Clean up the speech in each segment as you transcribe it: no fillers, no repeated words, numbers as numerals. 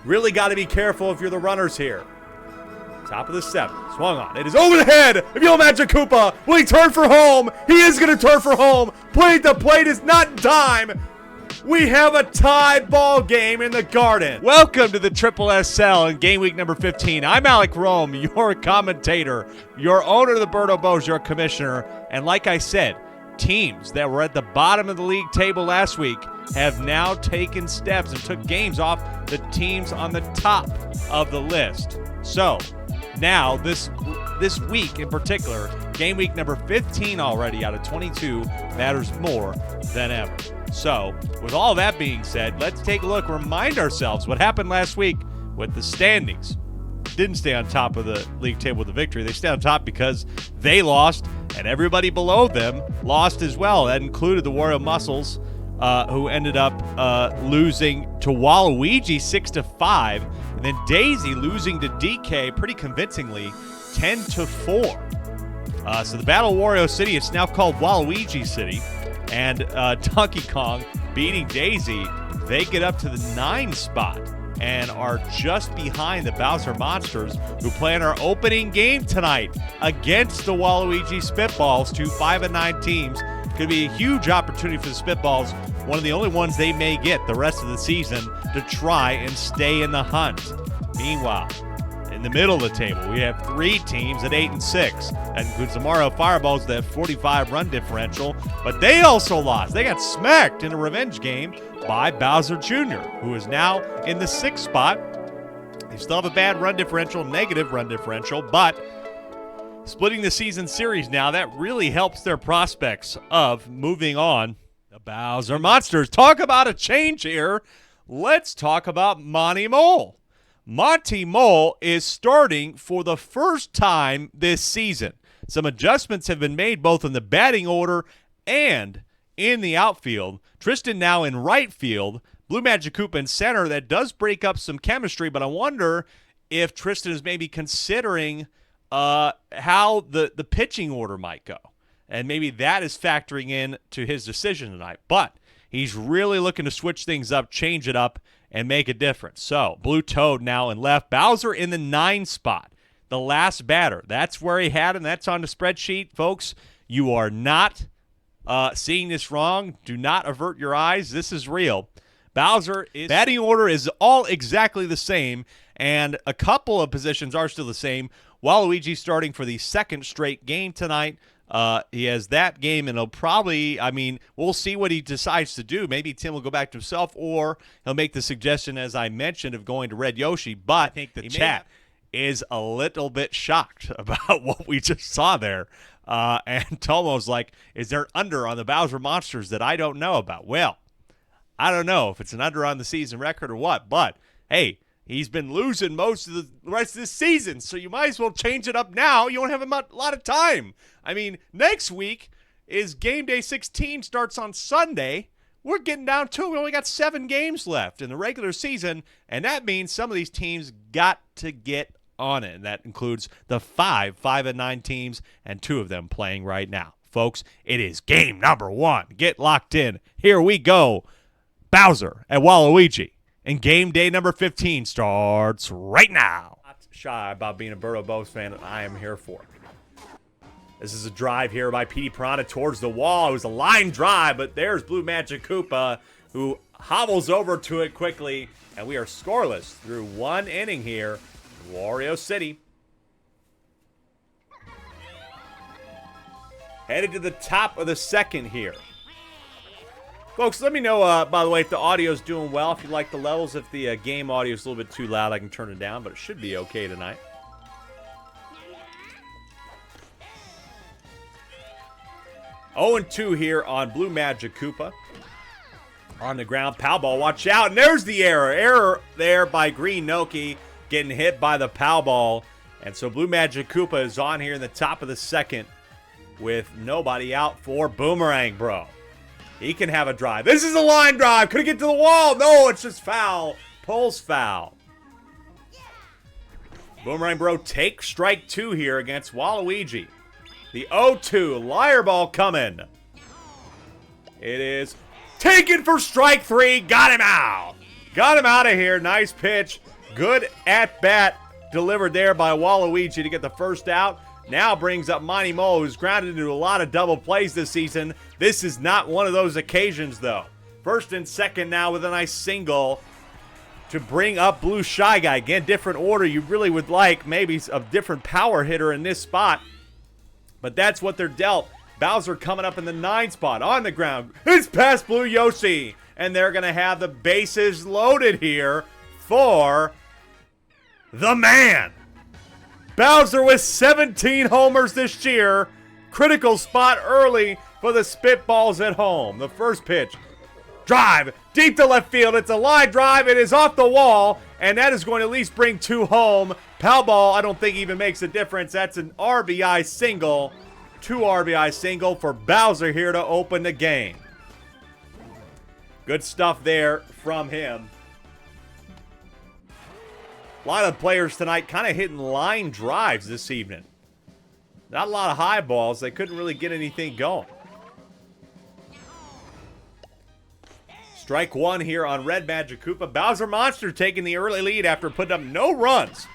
Really got to be careful if you're the runners here. Top of the 7th. Swung on. It is over the head of Yo Magic Koopa. Will he turn for home? He is going to turn for home. Plate to plate is not in time. We have a tie ball game in the Garden. Welcome to the SSSL in game week number 15. I'm Alec Rome, your commentator, your owner of the Birdo Bows, your commissioner. And like I said, teams that were at the bottom of the league table last week have now taken steps and took games off the teams on the top of the list. So now this week in particular, game week number 15 already out of 22 matters more than ever. So with all that being said, let's take a look, remind ourselves what happened last week with the standings. Didn't stay on top of the league table with a victory. They stayed on top because they lost, and everybody below them lost as well. That included the Wario Muscles, who ended up losing to Waluigi 6-5, and then Daisy losing to DK pretty convincingly 10-4. So the Battle of Wario City is now called Waluigi City, and Donkey Kong beating Daisy. They get up to the 9 spot and are just behind the Bowser Monsters, who play in our opening game tonight against the Waluigi Spitballs. 2 5-9 teams. Could be a huge opportunity for the Spitballs, one of the only ones they may get the rest of the season to try and stay in the hunt. Meanwhile, in the middle of the table, we have 3 teams at 8-6. That includes the Mario Fireballs that have 45 run differential, but they also lost. They got smacked in a revenge game by Bowser Jr., who is now in the 6th spot. They still have a bad run differential, negative run differential, but splitting the season series now, that really helps their prospects of moving on. The Bowser Monsters. Talk about a change here. Let's talk about Monty Mole. Monty Mole is starting for the first time this season. Some adjustments have been made both in the batting order and in the outfield. Tristan now in right field. Blue Magic Koopa in center. That does break up some chemistry, but I wonder if Tristan is maybe considering how the pitching order might go. And maybe that is factoring in to his decision tonight. But he's really looking to switch things up, change it up, and make a difference. So, Blue Toad now in left. Bowser in the 9 spot. The last batter. That's where he had him. That's on the spreadsheet. Folks, you are not seeing this wrong. Do not avert your eyes. This is real. Bowser is batting order is all exactly the same, and a couple of positions are still the same. Waluigi starting for the 2nd straight game tonight. He has that game, and he'll probably, we'll see what he decides to do. Maybe Tim will go back to himself, or he'll make the suggestion, as I mentioned, of going to Red Yoshi. But I think the chat is a little bit shocked about what we just saw there. And Tomo's like, is there under on the Bowser Monsters that I don't know about? Well, I don't know if it's an under on the season record or what, but hey, he's been losing most of the rest of the season, so you might as well change it up now. You don't have a lot of time. Next week is game day 16, starts on Sunday. We're getting down to it. We only got 7 games left in the regular season, and that means some of these teams got to get on it. And that includes the 5-9 teams, and 2 of them playing right now. Folks, it is game number 1. Get locked in. Here we go. Bowser at Waluigi. And game day number 15 starts right now. Not shy about being a Birdo Bows fan, and I am here for it. This is a drive here by Petey Piranha towards the wall. It was a line drive, but there's Blue Magic Koopa, who hobbles over to it quickly, and we are scoreless through 1 inning here in Wario City. Headed to the top of the 2nd here. Folks, let me know, by the way, if the audio's doing well, if you like the levels. If the game audio is a little bit too loud, I can turn it down, but it should be okay tonight. Oh, 2 here on Blue Magic Koopa. On the ground, Pow Ball, watch out, and there's the error. Error there by Green Noki, getting hit by the Pow Ball. And so Blue Magic Koopa is on here in the top of the 2nd with nobody out for Boomerang Bro. He can have a drive. This is a line drive. Could it get to the wall? No, it's just foul. Pulls foul. Boomerang Bro takes strike 2 here against Waluigi. The 0-2. Liar ball coming. It is taken for strike 3. Got him out. Got him out of here. Nice pitch. Good at-bat delivered there by Waluigi to get the first out. Now brings up Monty Mo, who's grounded into a lot of double plays this season. This is not one of those occasions, though. First and second now with a nice single to bring up Blue Shy Guy. Again, different order. You really would like maybe a different power hitter in this spot, but that's what they're dealt. Bowser coming up in the 9 spot on the ground. It's past Blue Yoshi, and they're going to have the bases loaded here for the man. Bowser with 17 homers this year. Critical spot early for the Spitballs at home. The first pitch. Drive deep to left field. It's a line drive. It is off the wall, and that is going to at least bring 2 home. Pal ball, I don't think even makes a difference. That's an RBI single. 2 RBI single for Bowser here to open the game. Good stuff there from him. A lot of players tonight kind of hitting line drives this evening. Not a lot of high balls. They couldn't really get anything going. Strike 1 here on Red Magic Koopa. Bowser Monster taking the early lead after putting up no runs.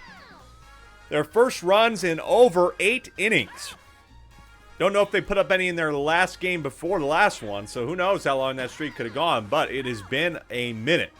Their first runs in over 8 innings. Don't know if they put up any in their last game before the last one, so who knows how long that streak could have gone, but it has been a minute.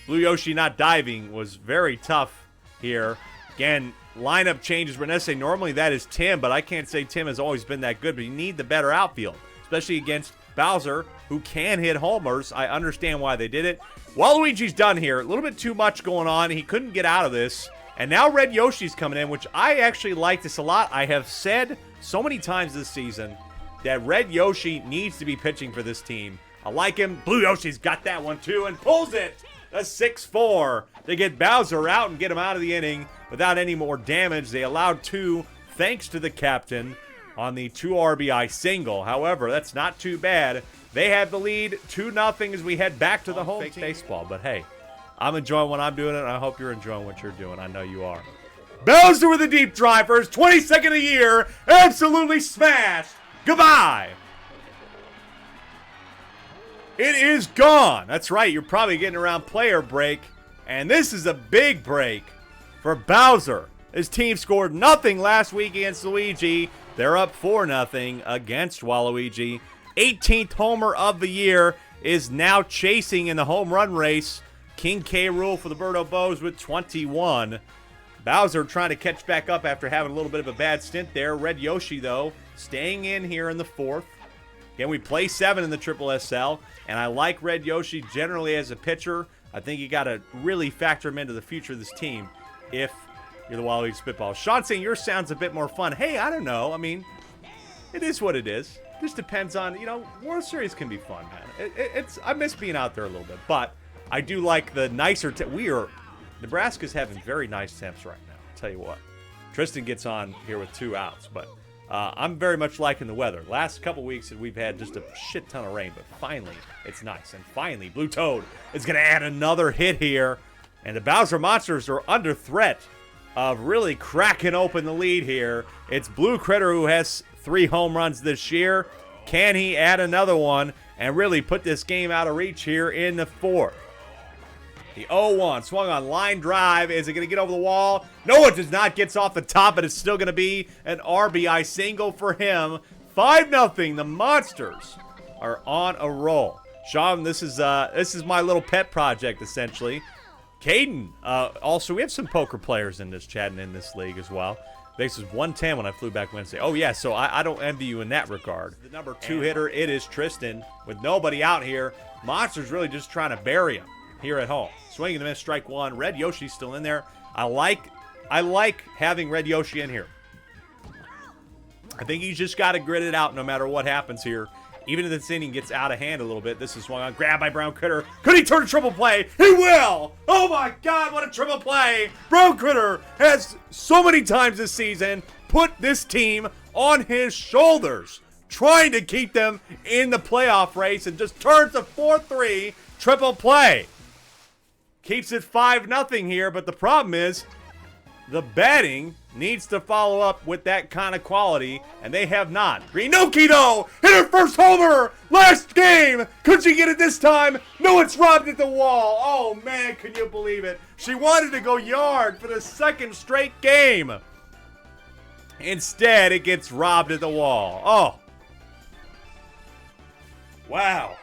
Blue Yoshi not diving was very tough here. Again, lineup changes were necessary. Normally that is Tim, but I can't say Tim has always been that good, but you need the better outfield, especially against Bowser, who can hit homers. I understand why they did it. Waluigi's done here. A little bit too much going on. He couldn't get out of this. And now Red Yoshi's coming in, which I actually like this a lot. I have said so many times this season that Red Yoshi needs to be pitching for this team. I like him. Blue Yoshi's got that one too and pulls it. A 6-4 to get Bowser out and get him out of the inning without any more damage. They allowed 2 thanks to the captain on the 2 RBI single. However, that's not too bad. They have the lead 2-0 as we head back to the home team. Baseball, but hey, I'm enjoying what I'm doing, and I hope you're enjoying what you're doing. I know you are. Bowser with a deep drive for his 22nd of the year. Absolutely smashed. Goodbye. It is gone. That's right. You're probably getting around player break, and this is a big break for Bowser. His team scored nothing last week against Luigi. They're up 4-0 against Waluigi. 18th homer of the year is now chasing in the home run race. King K. Rool for the Birdo Bows with 21. Bowser trying to catch back up after having a little bit of a bad stint there. Red Yoshi, though, staying in here in the 4th. Again, we play 7 in the SSSL, and I like Red Yoshi generally as a pitcher. I think you got to really factor him into the future of this team if you're the Waluigi Spitball. Sean saying yours sounds a bit more fun. Hey, I don't know. I mean, it is what it is. Just depends on, World Series can be fun, man. I miss being out there a little bit, but I do like the nicer Nebraska's having very nice temps right now. I'll tell you what. Tristan gets on here with 2 outs, but I'm very much liking the weather. Last couple weeks we've had just a shit ton of rain, but finally it's nice. And finally, Blue Toad is going to add another hit here, and the Bowser Monsters are under threat of really cracking open the lead here. It's Blue Critter who has 3 home runs this year. Can he add another one and really put this game out of reach here in the 4th? The 0-1 swung on line drive. Is it going to get over the wall? No, it does not. Gets off the top, but it's still going to be an RBI single for him. 5-0. The Monsters are on a roll. Sean, this is my little pet project, essentially. Caden, also, we have some poker players in this chat and in this league as well. Base was 110 when I flew back Wednesday. Oh, yeah, so I don't envy you in that regard. The number 2 hitter, it is Tristan. With nobody out here, Monsters really just trying to bury him here at home. Swing and a miss, strike 1. Red Yoshi's still in there. I like having Red Yoshi in here. I think he's just got to grit it out no matter what happens here. Even if this inning gets out of hand a little bit. This is swung on. Grab by Brown Critter. Could he turn a triple play? He will! Oh my God, what a triple play! Brown Critter has so many times this season put this team on his shoulders, trying to keep them in the playoff race, and just turns a 4-3 triple play. Keeps it 5-0 here, but the problem is the betting needs to follow up with that kind of quality, and they have not. Greenoki, though, hit her first homer last game. Could she get it this time? No, it's robbed at the wall. Oh, man, can you believe it? She wanted to go yard for the second straight game. Instead, it gets robbed at the wall. Oh. Wow.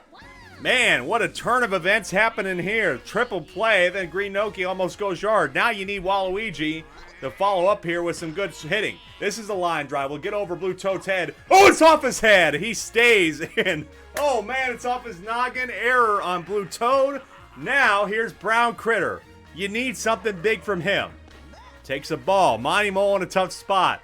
Man, what a turn of events happening here. Triple play, then Greenoki almost goes yard. Now you need Waluigi to follow up here with some good hitting. This is a line drive. We'll get over Blue Toad's head. Oh, it's off his head. He stays in. Oh, man, it's off his noggin. Error on Blue Toad. Now, here's Brown Critter. You need something big from him. Takes a ball. Monty Mole in a tough spot.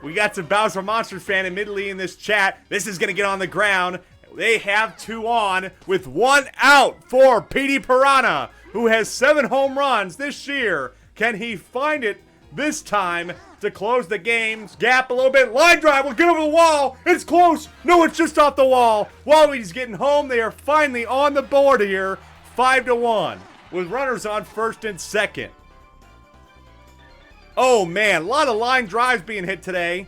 We got some Bowser Monsters fan admittedly in this chat. This is going to get on the ground. They have 2 on with 1 out for Petey Piranha, who has 7 home runs this year. Can he find it this time to close the game's gap a little bit? Line drive will get over the wall. It's close. No, it's just off the wall. Waluigi's getting home. They are finally on the board here, 5-1, with runners on first and second. Oh, man, a lot of line drives being hit today.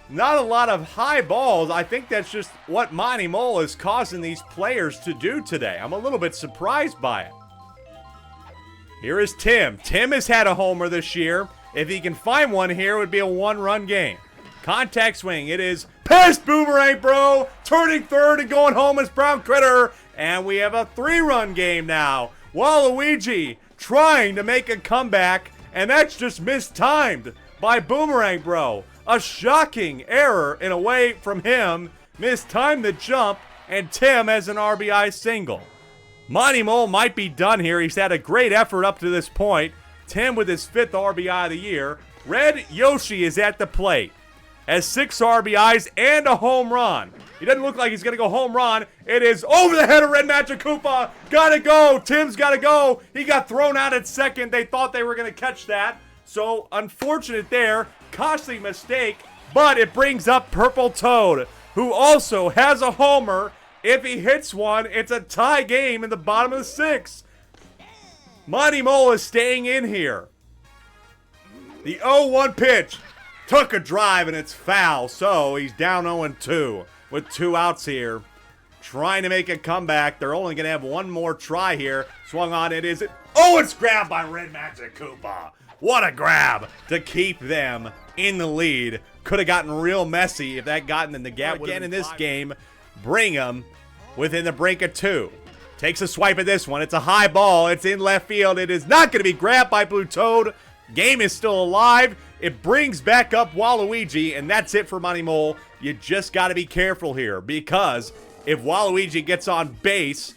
Not a lot of high balls. I think that's just what Monty Mole is causing these players to do today. I'm a little bit surprised by it. Here is Tim. Tim has had a homer this year. If he can find one here, it would be a 1-run game. Contact swing. It is past Boomerang Bro. Turning third and going home is Brown Critter. And we have a 3-run game now. Waluigi trying to make a comeback. And that's just mistimed by Boomerang Bro. A shocking error in a way from him. Mistimed the jump, and Tim has an RBI single. Monty Mole might be done here. He's had a great effort up to this point. Tim with his 5th RBI of the year. Red Yoshi is at the plate. Has 6 RBIs and a home run. He doesn't look like he's going to go home run. It is over the head of Red Magic Koopa. Gotta go. Tim's got to go. He got thrown out at second. They thought they were going to catch that. So, unfortunate there. Costly mistake, but it brings up Purple Toad, who also has a homer. If he hits one, it's a tie game in the bottom of the 6th. Monty Mole is staying in here. The 0-1 pitch took a drive, and it's foul, so he's down 0-2 with 2 outs here. Trying to make a comeback. They're only going to have one more try here. Swung on, it is. Oh, it's grabbed by Red Magic Koopa. What a grab to keep them in the lead. Could have gotten real messy if that gotten in the gap again in this game. Bring them within the brink of 2. Takes a swipe at this one. It's a high ball. It's in left field. It is not going to be grabbed by Blue Toad. Game is still alive. It brings back up Waluigi, and that's it for Monty Mole. You just got to be careful here, because if Waluigi gets on base,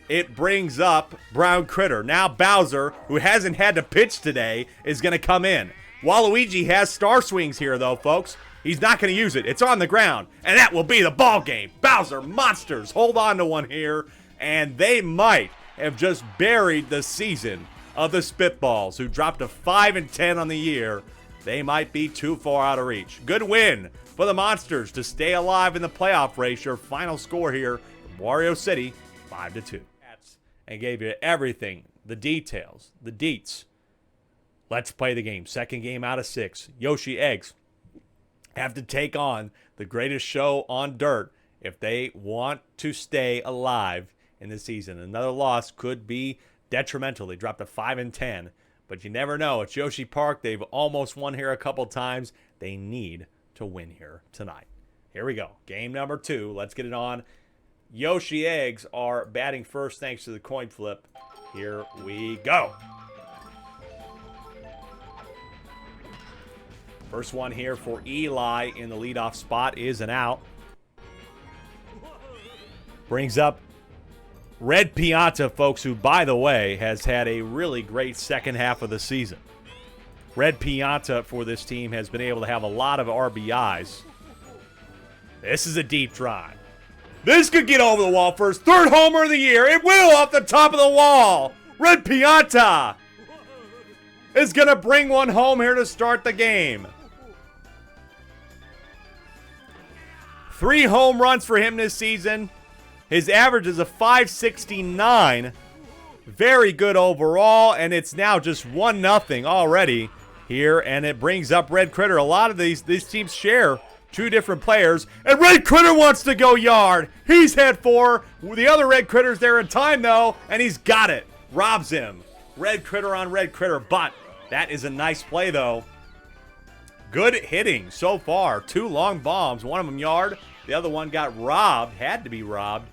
it brings up Brown Critter. Now Bowser, who hasn't had to pitch today, is going to come in. Waluigi has star swings here, though, folks. He's not going to use it. It's on the ground, and that will be the ball game. Bowser Monsters hold on to one here, and they might have just buried the season of the Spitballs, who dropped to 5-10 on the year. They might be too far out of reach. Good win for the Monsters to stay alive in the playoff race. Your final score here from Wario City, 5-2. And gave you everything, the details, the deets. Let's play the game. Second game out of 6. Yoshi Eggs have to take on the greatest show on dirt if they want to stay alive in the season. Another loss could be detrimental. They dropped to 5-10, but you never know. It's Yoshi Park. They've almost won here a couple times. They need to win here tonight. Here we go. Game number 2. Let's get it on. Yoshi Eggs are batting first thanks to the coin flip. Here we go. First one here for Eli in the leadoff spot is an out. Brings up Red Pianta, folks, who, by the way, has had a really great second half of the season. Red Pianta for this team has been able to have a lot of RBIs. This is a deep drive. This could get over the wall first. 3rd homer of the year. It will off the top of the wall. Red Pianta is going to bring one home here to start the game. 3 home runs for him this season. His average is a .569. Very good overall, and it's now just 1-0 already here, and it brings up Red Critter. A lot of these teams share 2 different players, and Red Critter wants to go yard. He's head 4. The other Red Critter's there in time, though, and he's got it. Robs him. Red Critter on Red Critter, but that is a nice play, though. Good hitting so far. 2 long bombs, one of them yard. The other one got robbed, had to be robbed.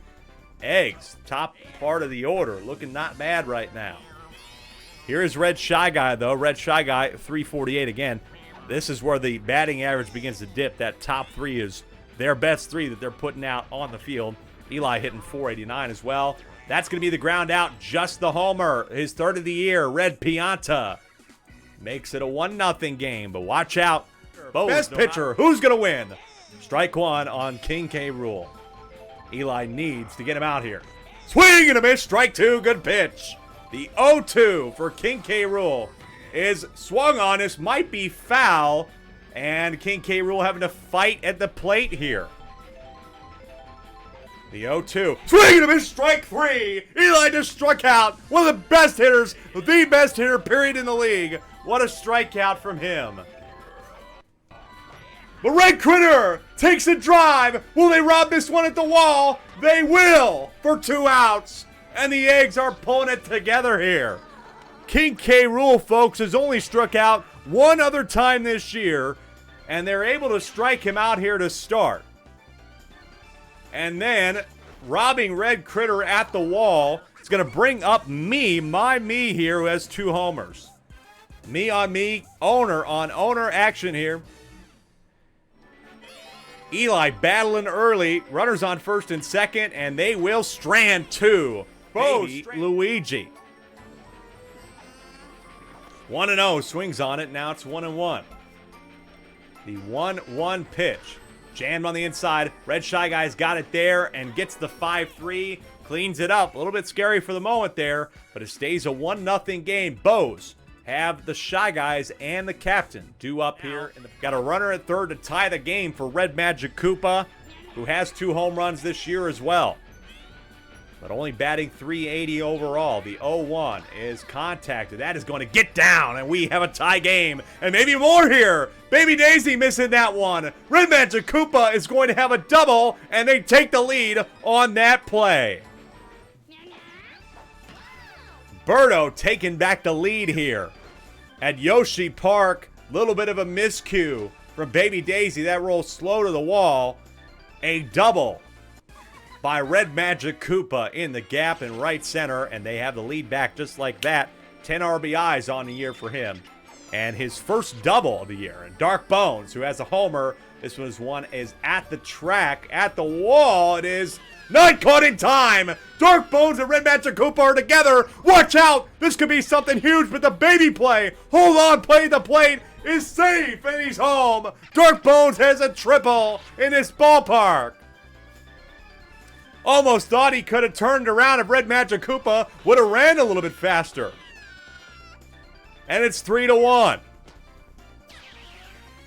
Eggs, top part of the order, looking not bad right now. Here is Red Shy Guy, though. Red Shy Guy, 348 again. This is where the batting average begins to dip. That top 3 is their best 3 that they're putting out on the field. Eli hitting 489 as well. That's going to be the ground out. Just the homer. His 3rd of the year. Red Pianta makes it a 1-0 game. But watch out. Best pitcher. Who's going to win? Strike 1 on King K. Rool. Eli needs to get him out here. Swing and a miss. Strike 2. Good pitch. The 0-2 for King K. Rool is swung on. This might be foul. And King K. Rool having to fight at the plate here. The 0-2. Swing and a miss. Strike 3. Eli just struck out. One of the best hitters. The best hitter, period, in the league. What a strikeout from him. The Red Critter takes a drive. Will they rob this one at the wall? They will for 2 outs. And the Eggs are pulling it together here. King K. Rool, folks, has only struck out 1 other time this year. And they're able to strike him out here to start. And then robbing Red Critter at the wall. It's going to bring up me here, who has 2 homers. Me on me, owner on owner action here. Eli battling early. Runners on 1st and 2nd, and they will strand 2. Luigi. 1-0, swings on it. Now it's 1-1. The 1-1 pitch. Jammed on the inside. Red Shy Guy's got it there and gets the 5-3. Cleans it up. A little bit scary for the moment there, but it stays a 1-0 game. Bows have the Shy Guys and the captain due up here. Got a runner at 3rd to tie the game for Red Magic Koopa, who has 2 home runs this year as well. But only batting .380 overall. The 0-1 is contacted. That is going to get down, and we have a tie game. And maybe more here. Baby Daisy missing that one. Red Magic Koopa is going to have a double, and they take the lead on that play. Birdo taking back the lead here at Yoshi Park. Little bit of a miscue from Baby Daisy. That rolls slow to the wall. A double by Red Magic Koopa in the gap in right center, and they have the lead back just like that. 10 RBIs on the year for him, and his first double of the year. And Dark Bones, who has a homer, this one is at the track, at the wall. It is not caught in time. Dark Bones and Red Magic Koopa are together. Watch out, this could be something huge, but the baby play, hold on, play the plate, is safe, and he's home. Dark Bones has a triple in this ballpark. Almost thought he could have turned around if Red Magic Koopa would have ran a little bit faster. And it's 3-1.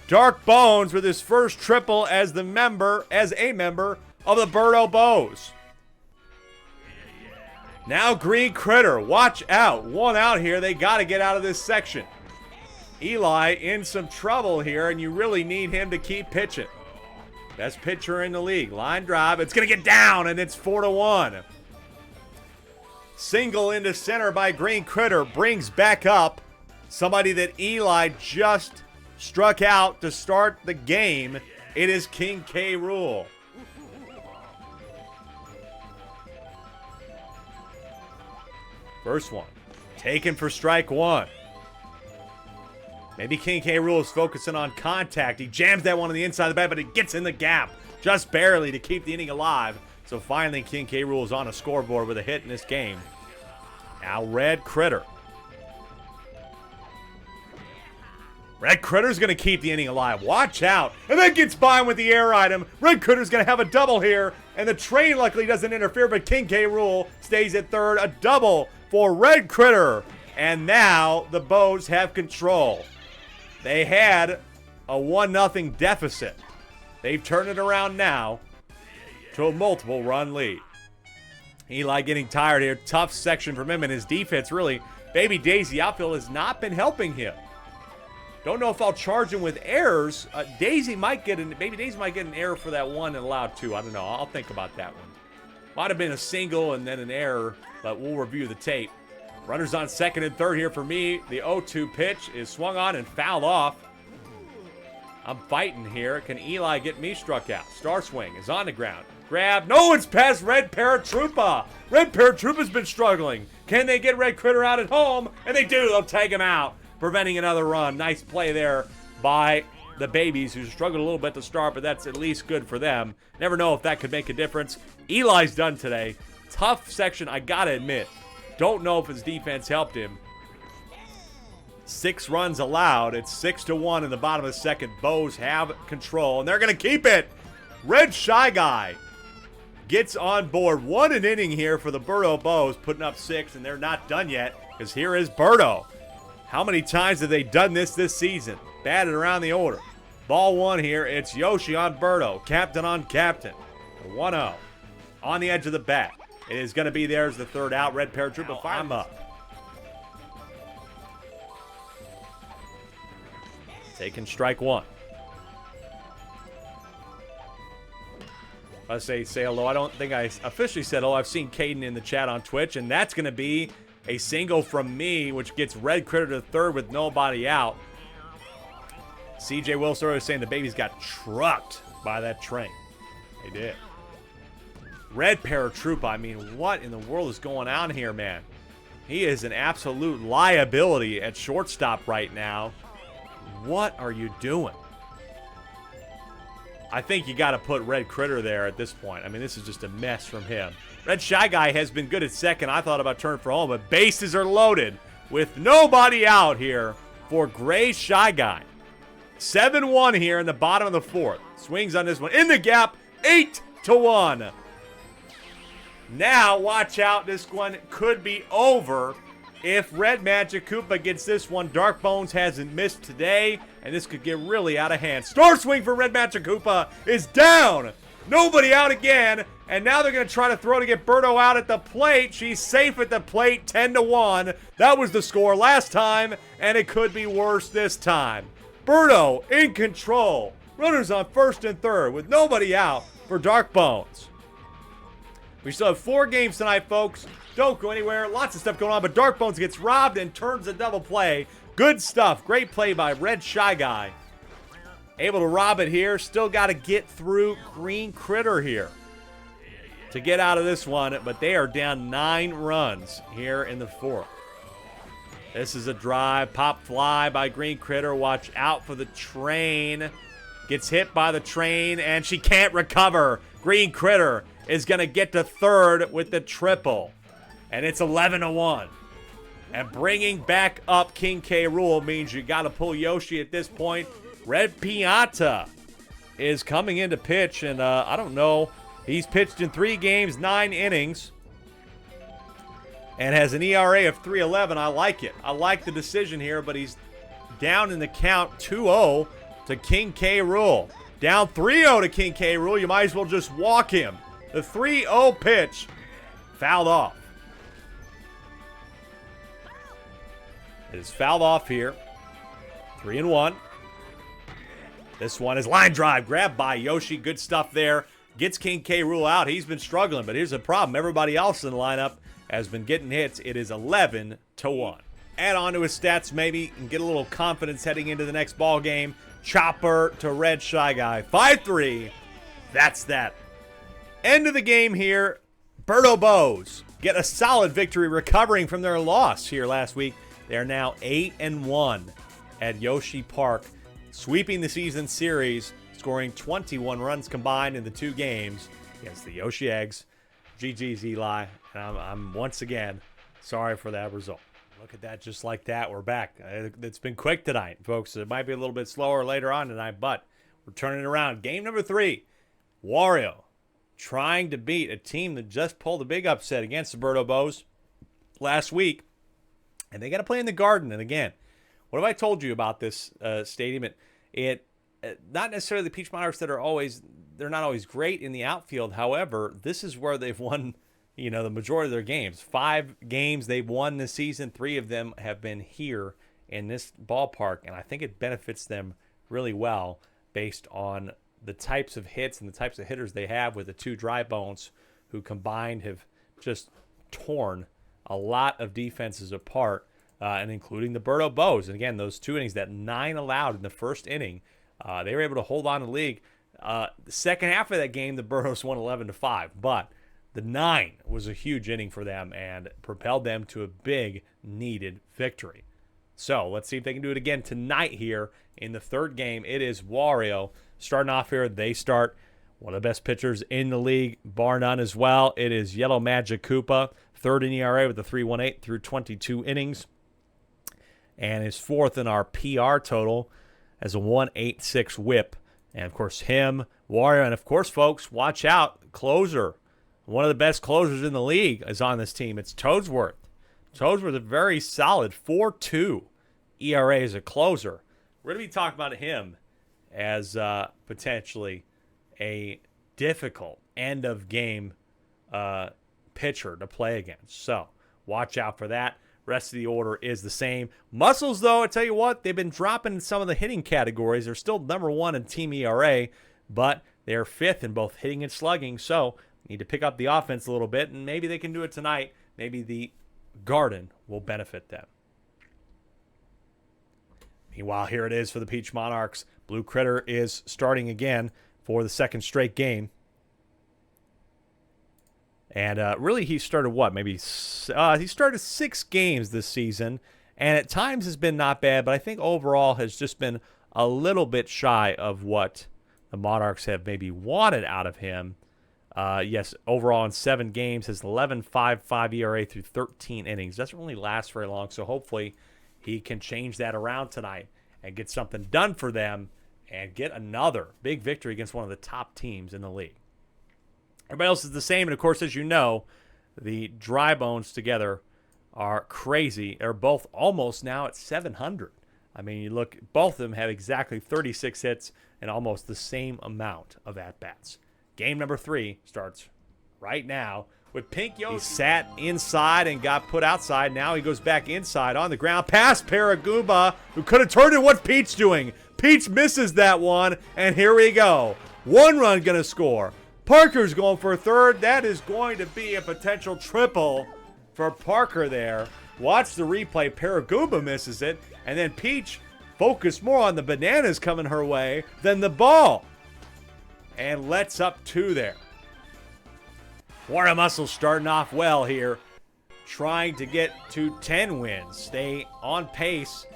Dark Bones with his first triple as a member of the Birdo Bows. Now Green Critter, watch out. 1 out here. They got to get out of this section. Eli in some trouble here, and you really need him to keep pitching. Best pitcher in the league. Line drive. It's going to get down, and it's 4-1. Single into center by Green Critter brings back up somebody that Eli just struck out to start the game. It is King K. Rool. First one. Taken for strike 1. Maybe King K. Rool is focusing on contact. He jams that one on the inside of the bat, but it gets in the gap just barely to keep the inning alive. So finally, King K. Rool is on a scoreboard with a hit in this game. Now Red Critter. Red Critter's going to keep the inning alive. Watch out. And then gets by him with the air item. Red Critter's going to have a double here. And the train luckily doesn't interfere, but King K. Rool stays at 3rd. A double for Red Critter. And now the Bows have control. They had a 1-0 deficit. They've turned it around now to a multiple run lead. Eli getting tired here. Tough section from him, and his defense really, Baby Daisy outfield has not been helping him. Don't know if I'll charge him with errors. Baby Daisy might get an error for that one and allow two. I don't know. I'll think about that one. Might have been a single and then an error, but we'll review the tape. Runners on second and third here for me. The 0-2 pitch is swung on and fouled off. I'm fighting here. Can Eli get me struck out? Star swing is on the ground. Grab. No, it's past Red Paratroopa. Red Paratroopa's been struggling. Can they get Red Critter out at home? And they do. They'll take him out, preventing another run. Nice play there by the Babies, who struggled a little bit to start, but that's at least good for them. Never know if that could make a difference. Eli's done today. Tough section, I gotta admit. Don't know if his defense helped him. 6 runs allowed. It's 6-1 in the bottom of the second. Bows have control, and they're gonna keep it. Red Shy Guy gets on board. 1 an inning here for the Birdo Bows, putting up 6, and they're not done yet, because here is Birdo. How many times have they done this season? Batted around the order. Ball 1 here. It's Yoshi on Birdo. Captain on captain. 1-0. On the edge of the bat. It is going to be there as the third out. Red Paratroopa fire him up. Taking strike 1. I say hello. I don't think I officially said hello. I've seen Caden in the chat on Twitch, and that's going to be a single from me, which gets Red Critter to third with nobody out. CJ Wilson was saying the Babies got trucked by that train. They did. Red Paratroopa, I mean, what in the world is going on here, man? He is an absolute liability at shortstop right now. What are you doing? I think you got to put Red Critter there at this point. I mean, this is just a mess from him. Red Shy Guy has been good at second. I thought about turning for home, but bases are loaded with nobody out here for Gray Shy Guy. 7-1 here in the bottom of the fourth. Swings on this one. In the gap, 8-1. Now, watch out. This one could be over if Red Magic Koopa gets this one. Dark Bones hasn't missed today, and this could get really out of hand. Star swing for Red Magic Koopa is down. Nobody out again, and now they're going to try to throw to get Birdo out at the plate. She's safe at the plate, 10-1. That was the score last time, and it could be worse this time. Birdo in control. Runners on first and third with nobody out for Dark Bones. We still have 4 games tonight, folks. Don't go anywhere. Lots of stuff going on, but Dark Bones gets robbed and turns a double play. Good stuff. Great play by Red Shy Guy. Able to rob it here. Still got to get through Green Critter here to get out of this one, but they are down 9 runs here in the fourth. This is a drive. Pop fly by Green Critter. Watch out for the train. Gets hit by the train, and she can't recover. Green Critter is going to get to third with the triple. And it's 11-1. And bringing back up King K. Rool means you got to pull Yoshi at this point. Red Pianta is coming in to pitch, and I don't know. He's pitched in 3 games, 9 innings, and has an ERA of 3.11. I like it. I like the decision here, but he's down in the count 2-0 to King K. Rool. Down 3-0 to King K. Rool. You might as well just walk him. The 3-0 pitch fouled off. It is fouled off here. 3-1. This one is line drive. Grabbed by Yoshi. Good stuff there. Gets King K. Rool out. He's been struggling, but here's the problem. Everybody else in the lineup has been getting hits. It is 11-1. Add on to his stats maybe and get a little confidence heading into the next ball game. Chopper to Red Shy Guy. 5-3. That's that. End of the game here. Birdo Bows get a solid victory recovering from their loss here last week. They are now 8-1 at Yoshi Park, sweeping the season series, scoring 21 runs combined in the 2 games against the Yoshi Eggs. GG's, Eli. And I'm once again sorry for that result. Look at that, just like that, we're back. It's been quick tonight, folks. It might be a little bit slower later on tonight, but we're turning it around. Game number 3, Wario trying to beat a team that just pulled a big upset against the Birdo Bows last week. And they got to play in the Garden. And again, what have I told you about this stadium? Not necessarily the Peach Monarchs they're not always great in the outfield. However, this is where they've won the majority of their games. 5 games they've won this season. 3 of them have been here in this ballpark, and I think it benefits them really well based on the types of hits and the types of hitters they have with the 2 dry bones who combined have just torn a lot of defenses apart, and including the Berto Bows. And again, those 2 innings, that 9 allowed in the first inning, they were able to hold on to the league. The second half of that game, the Bertos won 11-5, but the 9 was a huge inning for them and propelled them to a big needed victory. So let's see if they can do it again tonight here in the 3rd game. It is Wario starting off here. They start one of the best pitchers in the league, bar none as well. It is Yellow Magic Koopa, 3rd in ERA with a 3.18 through 22 innings. And is 4th in our PR total as a 1.86 whip. And, of course, him, Wario, and, of course, folks, watch out, closer. One of the best closers in the league is on this team. It's Toadsworth. Toadsworth is very solid, 4.2 ERA as a closer. We're going to be talking about him as potentially a difficult end-of-game pitcher to play against. So watch out for that. Rest of the order is the same. Muscles, though, I tell you what, they've been dropping in some of the hitting categories. They're still number 1 in team ERA, but they're 5th in both hitting and slugging. So need to pick up the offense a little bit, and maybe they can do it tonight. Maybe the Garden will benefit them. Meanwhile, here it is for the Peach Monarchs. Blue Critter is starting again for the 2nd straight game. And really, he started what? Maybe he started 6 games this season, and at times has been not bad, but I think overall has just been a little bit shy of what the Monarchs have maybe wanted out of him. Yes, overall in 7 games, has 11.55 ERA through 13 innings. Doesn't really last very long, so hopefully he can change that around tonight and get something done for them and get another big victory against one of the top teams in the league. Everybody else is the same, and of course, as you know, the dry bones together are crazy. They're both almost now at 700. I mean, you look, both of them have exactly 36 hits and almost the same amount of at-bats. Game number 3 starts right now with Pink Yoshi. He sat inside and got put outside. Now he goes back inside on the ground past Paragoomba, who could have turned it. What's Peach doing? Peach misses that one, and here we go. 1 run going to score. Parker's going for a 3rd. That is going to be a potential triple for Parker there. Watch the replay. Paragoomba misses it, and then Peach focused more on the bananas coming her way than the ball. And lets up 2 there. Wario Muscles starting off well here, trying to get to 10 wins. Stay on pace.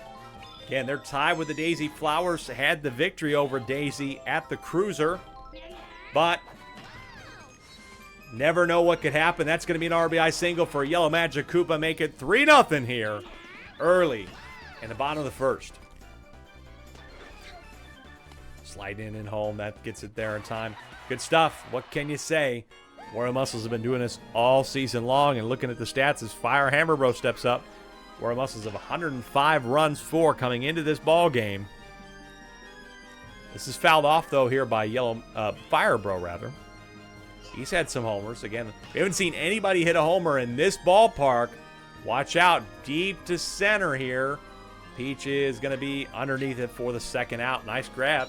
Again, they're tied with the Daisy Flowers. Had the victory over Daisy at the Cruiser. But never know what could happen. That's going to be an RBI single for Yellow Magic Koopa. Make it 3-0 here early in the bottom of the 1st. Slide in and home. That gets it there in time. Good stuff. What can you say? Wario Muscles have been doing this all season long, and looking at the stats as Fire Hammer Bro steps up. Wario Muscles have 105 runs for coming into this ball game. This is fouled off, though, here by Fire Bro, rather. He's had some homers. Again, we haven't seen anybody hit a homer in this ballpark. Watch out. Deep to center here. Peach is going to be underneath it for the 2nd out. Nice grab.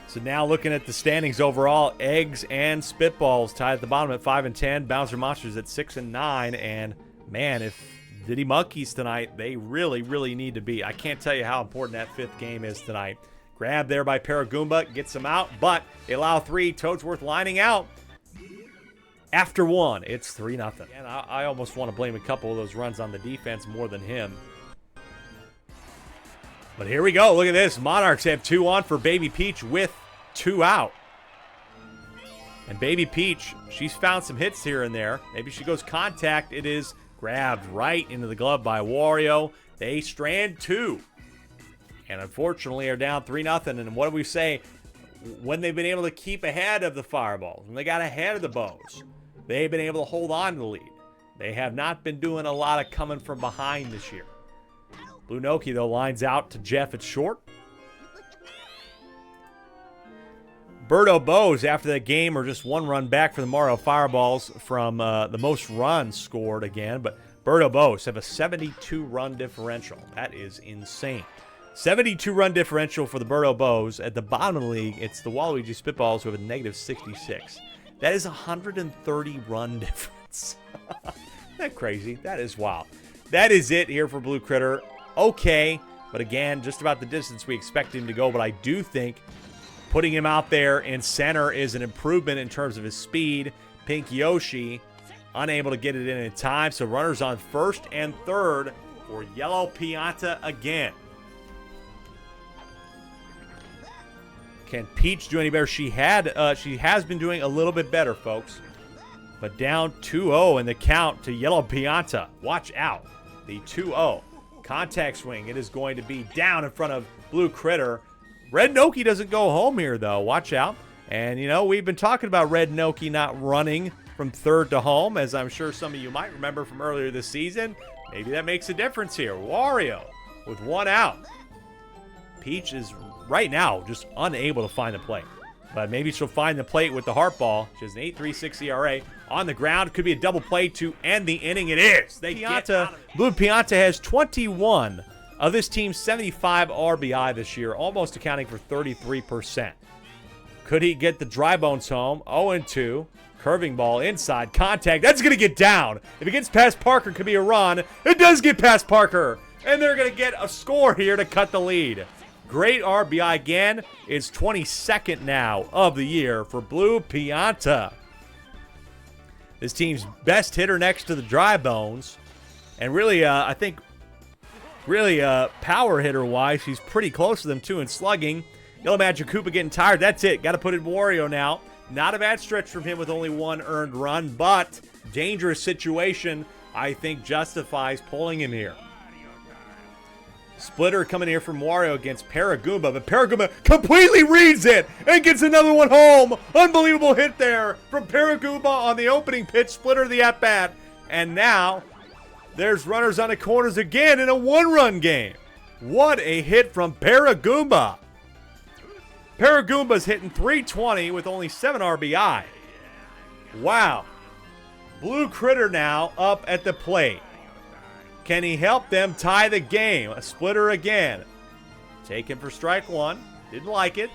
So now looking at the standings overall, Eggs and Spitballs tied at the bottom at 5 and 10. Bouncer Monsters at 6 and 9. And man, if Diddy Monkeys tonight, they really, really need to beat. I can't tell you how important that 5th game is tonight. Grab there by Paragoomba, gets him out, but they allow 3. Toadsworth lining out. After 1, it's 3-0. And I almost want to blame a couple of those runs on the defense more than him. But here we go. Look at this. Monarchs have 2 on for Baby Peach with 2 out. And Baby Peach, she's found some hits here and there. Maybe she goes contact. It is grabbed right into the glove by Wario. They strand 2. And unfortunately are down 3-0. And what do we say? When they've been able to keep ahead of the Fireballs, when they got ahead of the Bows, they've been able to hold on to the lead. They have not been doing a lot of coming from behind this year. Blue Noki, though, lines out to Jeff at short. Birdo Bows, after that game, are just one run back for the Mario Fireballs from the most runs scored again. But Birdo Bows have a 72-run differential. That is insane. 72-run differential for the Birdo Bows. At the bottom of the league, it's the Waluigi Spitballs who have a negative 66. That is a 130-run difference. Isn't that crazy? That is wild. That is it here for Blue Critter. Okay, but again, just about the distance we expect him to go. But I do think putting him out there in center is an improvement in terms of his speed. Pink Yoshi unable to get it in time. So runners on first and third for Yellow Pianta again. Can Peach do any better? She has been doing a little bit better, folks. But down 2-0 in the count to Yellow Pianta. Watch out. The 2-0. Contact swing. It is going to be down in front of Blue Critter. Red Noki doesn't go home here, though. Watch out. And, you know, we've been talking about Red Noki not running from third to home, as I'm sure some of you might remember from earlier this season. Maybe that makes a difference here. Wario with one out. Peach is right now just unable to find the plate. But maybe she'll find the plate with the heart ball. She has an 8.36 ERA. On the ground, could be a double play to end the inning. It is. Blue Pianta has 21 of this team's 75 RBI this year, almost accounting for 33%. Could he get the dry bones home? 0-2. Curving ball inside. Contact. That's going to get down. If it gets past Parker, it could be a run. It does get past Parker. And they're going to get a score here to cut the lead. Great RBI again. It's 22nd now of the year for Blue Pianta. This team's best hitter next to the dry bones. And really, I think, power hitter-wise, he's pretty close to them, too, in slugging. Yellow Magic Koopa getting tired. That's it. Got to put in Wario now. Not a bad stretch from him with only one earned run, but dangerous situation, I think, justifies pulling him here. Splitter coming here from Wario against Paragoomba, but Paragoomba completely reads it and gets another one home. Unbelievable hit there from Paragoomba on the opening pitch. Splitter the at-bat. And now there's runners on the corners again in a one-run game. What a hit from Paragoomba. Paragoomba's hitting .320 with only 7 RBI. Wow. Blue Critter now up at the plate. Can he help them tie the game? A splitter again. Taken for strike one. Didn't like it.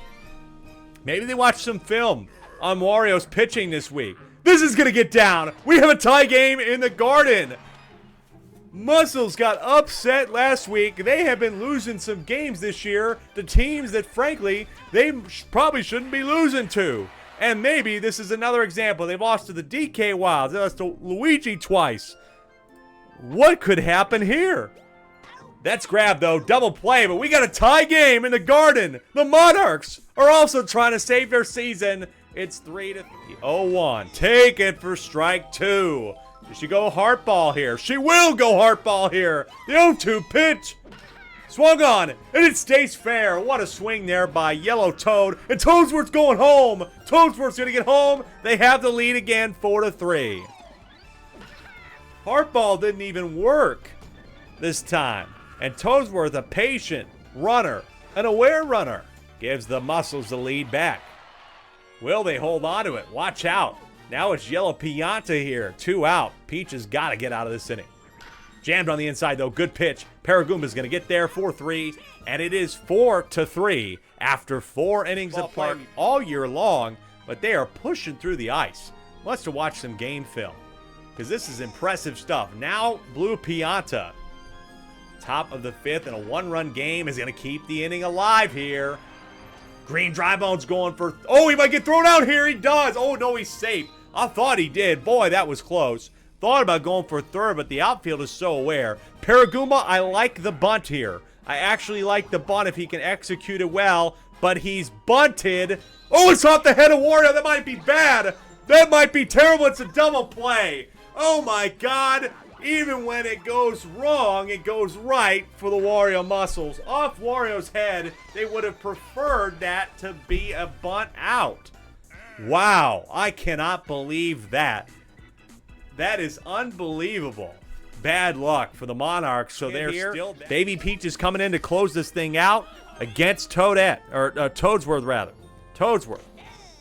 Maybe they watched some film on Wario's pitching this week. This is going to get down. We have a tie game in the Garden. Muscles got upset last week. They have been losing some games this year to teams that, frankly, they probably shouldn't be losing to. And maybe this is another example. They've lost to the DK Wilds. They lost to Luigi twice. What could happen here? That's grabbed, though. Double play, but we got a tie game in the Garden. The Monarchs are also trying to save their season. It's 3-3. 0-1. Take it for strike two. Does she go heart ball here? She will go heart ball here. The 0-2 pitch. Swung on, and it stays fair. What a swing there by Yellow Toad. And Toadsworth's going home. Toadsworth's going to get home. They have the lead again, 4-3. Heartball didn't even work this time. And Toadsworth, a patient runner, an aware runner, gives the Muscles the lead back. Will they hold on to it? Watch out. Now it's Yellow Pianta here. 2 out. Peach has got to get out of this inning. Jammed on the inside, though. Good pitch. Paragoomba's going to get there. 4-3. And it is 4-3 after 4 innings of play all year long. But they are pushing through the ice. Must have watched some game film, because this is impressive stuff. Now, Blue Pianta, top of the 5th in a one-run game, is going to keep the inning alive here. Green Drybone's going for... Oh, he might get thrown out here. He does. Oh, no, he's safe. I thought he did. Boy, that was close. Thought about going for third, but the outfield is so aware. Paragoomba, I like the bunt here. I actually like the bunt if he can execute it well, but he's bunted. Oh, it's off the head of Wario. That might be bad. That might be terrible. It's a double play. Oh my God. Even when it goes wrong, it goes right for the Wario Muscles. Off Wario's head, they would have preferred that to be a bunt out. Wow, I cannot believe that. That is unbelievable. Bad luck for the Monarchs. So they're still... Baby Peach is coming in to close this thing out against Toadette, or Toadsworth, rather. Toadsworth.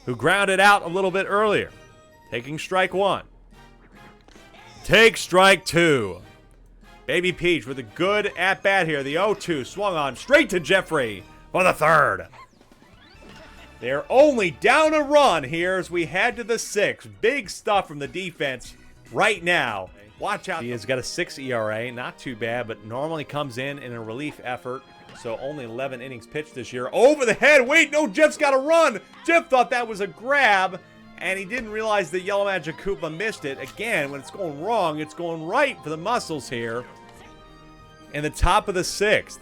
who grounded out a little bit earlier. Taking strike one. Take strike two. Baby Peach with a good at-bat here. The 0-2 swung on straight to Jeffrey for the third. They're only down a run here as we head to the sixth. Big stuff from the defense right now. Watch out. He has got a 6 ERA. Not too bad, but normally comes in a relief effort. So only 11 innings pitched this year. Over the head. Wait, no, Jeff's got to run. Jeff thought that was a grab, and he didn't realize the Yellow Magic Koopa missed it. Again, when it's going wrong, it's going right for the Muscles here. In the top of the sixth.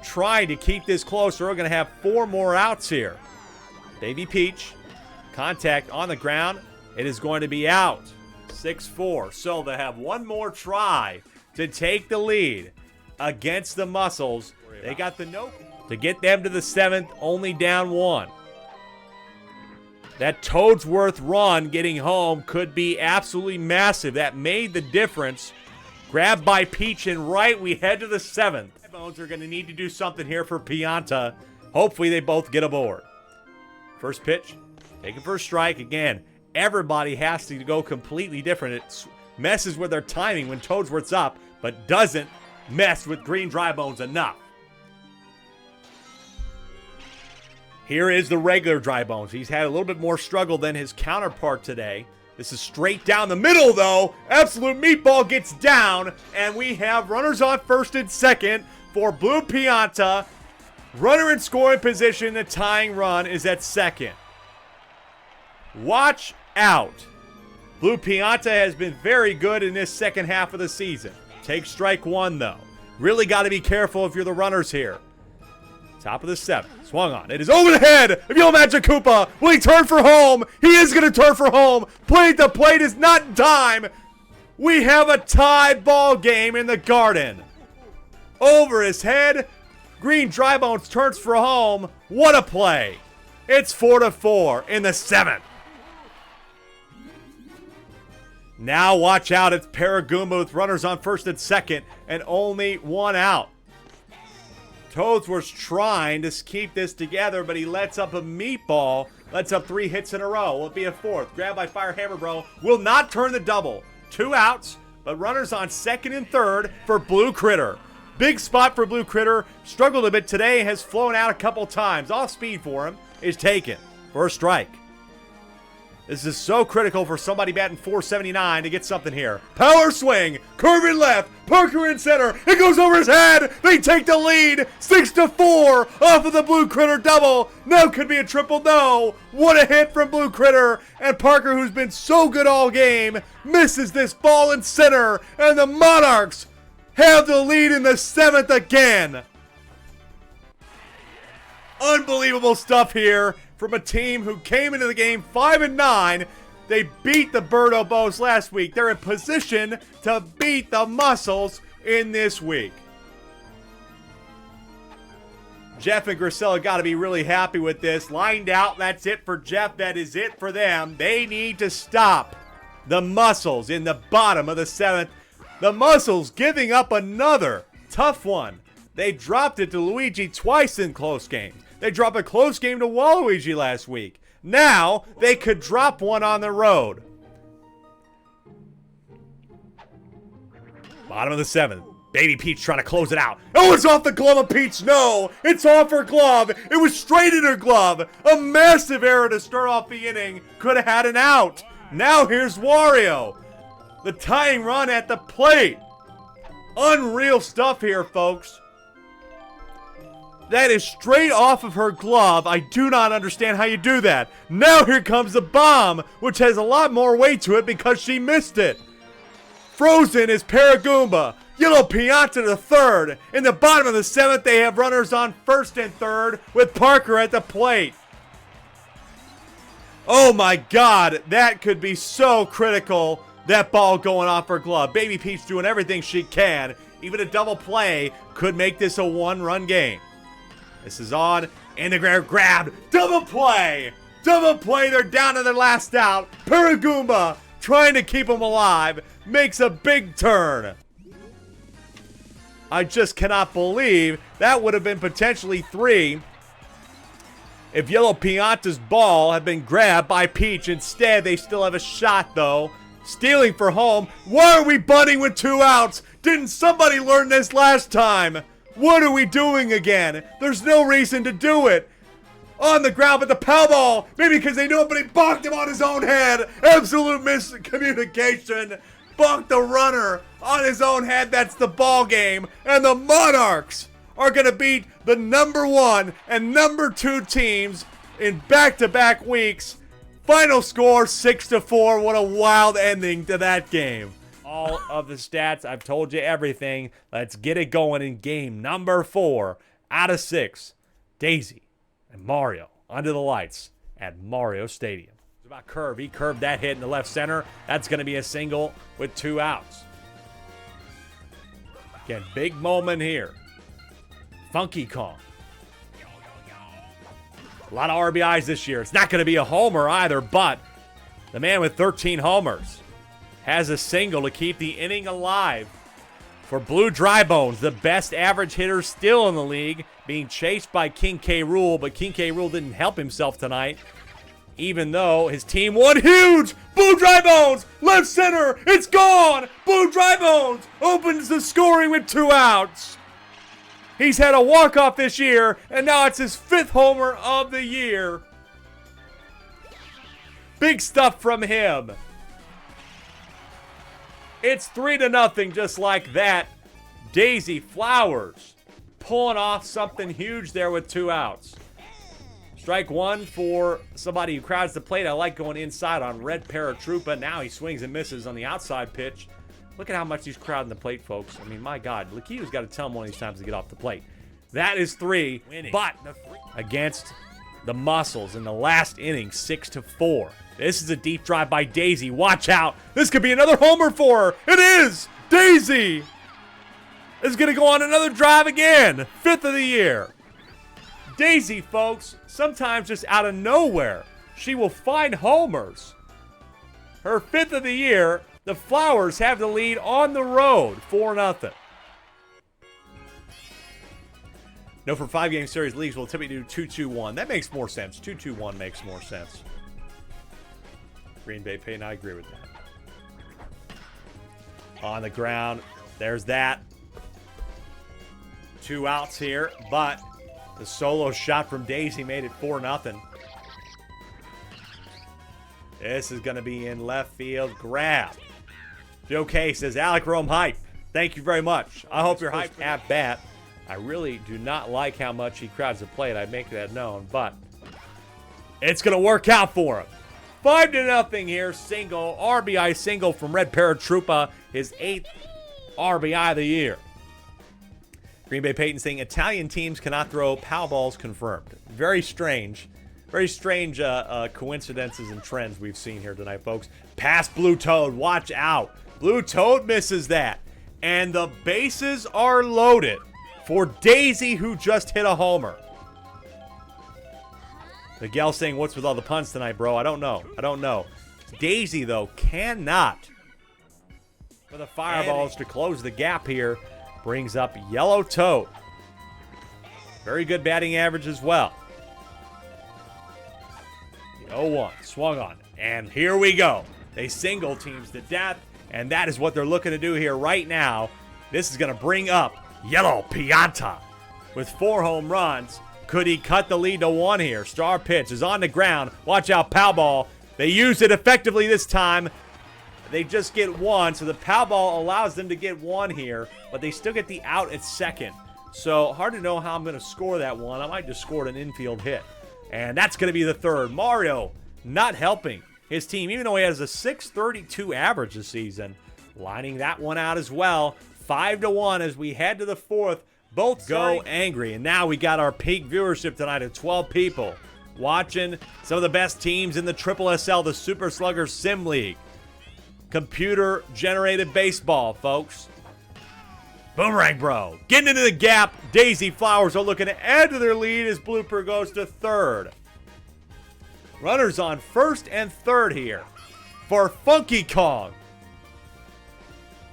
Trying to keep this close. We're going to have 4 more outs here. Baby Peach. Contact on the ground. It is going to be out. 6-4. So they have one more try to take the lead against the Muscles. They got the note to get them to the 7th, only down 1. That Toadsworth run getting home could be absolutely massive. That made the difference. Grabbed by Peach and right, we head to the 7th. Bones are going to need to do something here for Pianta. Hopefully they both get aboard. First pitch, taken for a strike. Again, everybody has to go completely different. It messes with their timing when Toadsworth's up, but doesn't mess with Green Dry Bones enough. Here is the regular Dry Bones. He's had a little bit more struggle than his counterpart today. This is straight down the middle, though. Absolute Meatball gets down, and we have runners on first and second for Blue Pianta. Runner in scoring position. The tying run is at second. Watch out. Blue Pianta has been very good in this second half of the season. Take strike one, though. Really got to be careful if you're the runners here. Top of the 7th. Swung on. It is over the head of Yellow Magic Koopa. Will he turn for home? He is going to turn for home. Play at the plate is not in time. We have a tie ball game in the Garden. Over his head. Green Dry Bones turns for home. What a play. It's 4-4 in the 7th. Now watch out. It's Paragoomba with runners on first and second and only 1 out. Toadsworth's trying to keep this together, but he lets up a meatball. Lets up 3 hits in a row. Will it be a 4th? Grab by Fire Hammer Bro. Will not turn the double. 2 outs, but runners on second and third for Blue Critter. Big spot for Blue Critter. Struggled a bit today. Has flown out a couple times. Off speed for him is taken for a strike. This is so critical for somebody batting .479 to get something here. Power swing. Curving left. Parker in center. It goes over his head. They take the lead. 6-4 off of the Blue Critter double. Now could be a triple. No. What a hit from Blue Critter. And Parker, who's been so good all game, misses this ball in center. And the Monarchs have the lead in the 7th again. Unbelievable stuff here from a team who came into the game 5-9. They beat the Birdo Bows last week. They're in position to beat the Muscles in this week. Jeff and Grisella got to be really happy with this. Lined out, that's it for Jeff. That is it for them. They need to stop the Muscles in the bottom of the 7th. The Muscles giving up another tough one. They dropped it to Luigi twice in close games. They dropped a close game to Waluigi last week. Now, they could drop one on the road. Bottom of the 7th. Baby Peach trying to close it out. Oh, it's off the glove of Peach. No, it's off her glove. It was straight in her glove. A massive error to start off the inning. Could have had an out. Now here's Wario. The tying run at the plate. Unreal stuff here, folks. That is straight off of her glove. I do not understand how you do that. Now here comes the bomb, which has a lot more weight to it because she missed it. Frozen is Paragoomba. Yellow Pianta to third. In the bottom of the 7th, they have runners on first and third with Parker at the plate. Oh my God, that could be so critical. That ball going off her glove. Baby Peach doing everything she can. Even a double play could make this a 1-run game. This is on, and the grab, double play! Double play, they're down to their last out. Paragoomba, trying to keep them alive, makes a big turn. I just cannot believe that would have been potentially 3 if Yellow Pianta's ball had been grabbed by Peach. Instead, they still have a shot, though. Stealing for home. Why are we bunting with 2 outs? Didn't somebody learn this last time? What are we doing again? There's no reason to do it. On the ground, but the pow ball. Maybe because they knew it, but he bonked him on his own head. Absolute miscommunication. Bonked the runner on his own head. That's the ball game. And the Monarchs are going to beat the #1 and #2 teams in back-to-back weeks. Final score 6-4. What a wild ending to that game. All of the stats. I've told you everything. Let's get it going in game number 4 out of 6. Daisy and Mario under the lights at Mario Stadium. It's about curve. He curved that hit in the left center. That's going to be a single with 2 outs. Again, big moment here. Funky Kong. A lot of RBIs this year. It's not going to be a homer either, but the man with 13 homers has a single to keep the inning alive for Blue Drybones, the best average hitter still in the league, being chased by King K. Rool, but King K. Rool didn't help himself tonight, even though his team won huge. Blue Drybones, left center, it's gone. Blue Drybones opens the scoring with 2 outs. He's had a walk-off this year, and now it's his 5th homer of the year. Big stuff from him. It's 3-0 just like that. Daisy Flowers pulling off something huge there with 2 outs. Strike 1 for somebody who crowds the plate. I like going inside on Red Paratroopa. Now he swings and misses on the outside pitch. Look at how much he's crowding the plate, folks. I mean, my God. Lakitu's got to tell him one of these times to get off the plate. That is 3. Winning. But against the Muscles in the last inning, 6-4. This is a deep drive by Daisy. Watch out. This could be another homer for her. It is. Daisy is going to go on another drive again. 5th of the year. Daisy, folks, sometimes just out of nowhere, she will find homers. Her 5th of the year. The Flowers have the lead on the road, 4-0. No, for 5-game series leagues, we'll typically do 2-2-1. That makes more sense. 2-2-1 makes more sense. Green Bay Payton, I agree with that. On the ground, there's that. 2 outs here, but the solo shot from Daisy made it 4-0. This is going to be in left field. Grab. Joe K says, Alec Rome hype. Thank you very much. I hope you're hyped at bat. I really do not like how much he crowds the plate. I make that known, but it's going to work out for him. 5-0 here. Single. RBI single from Red Paratroopa. His 8th RBI of the year. Green Bay Payton saying Italian teams cannot throw pow balls confirmed. Very strange. Very strange coincidences and trends we've seen here tonight, folks. Pass Blue Toad. Watch out. Blue Toad misses that. And the bases are loaded for Daisy, who just hit a homer. Miguel saying, what's with all the puns tonight, bro? I don't know. Daisy, though, cannot. For the Fireballs to close the gap here. Brings up Yellow Toad. Very good batting average as well. The 0-1 swung on. And here we go. They single teams to death. And that is what they're looking to do here right now. This is going to bring up Yellow Pianta with 4 home runs. Could he cut the lead to 1 here? Star pitch is on the ground. Watch out, pow ball. They used it effectively this time. They just get 1, so the pow ball allows them to get 1 here, but they still get the out at second. So hard to know how I'm going to score that one. I might just score an infield hit. And that's going to be the 3rd. Mario not helping his team, even though he has a .632 average this season. Lining that one out as well. 5-1 as we head to the 4th. Both go angry. And now we got our peak viewership tonight of 12 people watching some of the best teams in the SSSL, the Super Slugger Sim League. Computer-generated baseball, folks. Boomerang Bro getting into the gap. Daisy Flowers are looking to add to their lead as Blooper goes to 3rd. Runners on 1st and 3rd here for Funky Kong.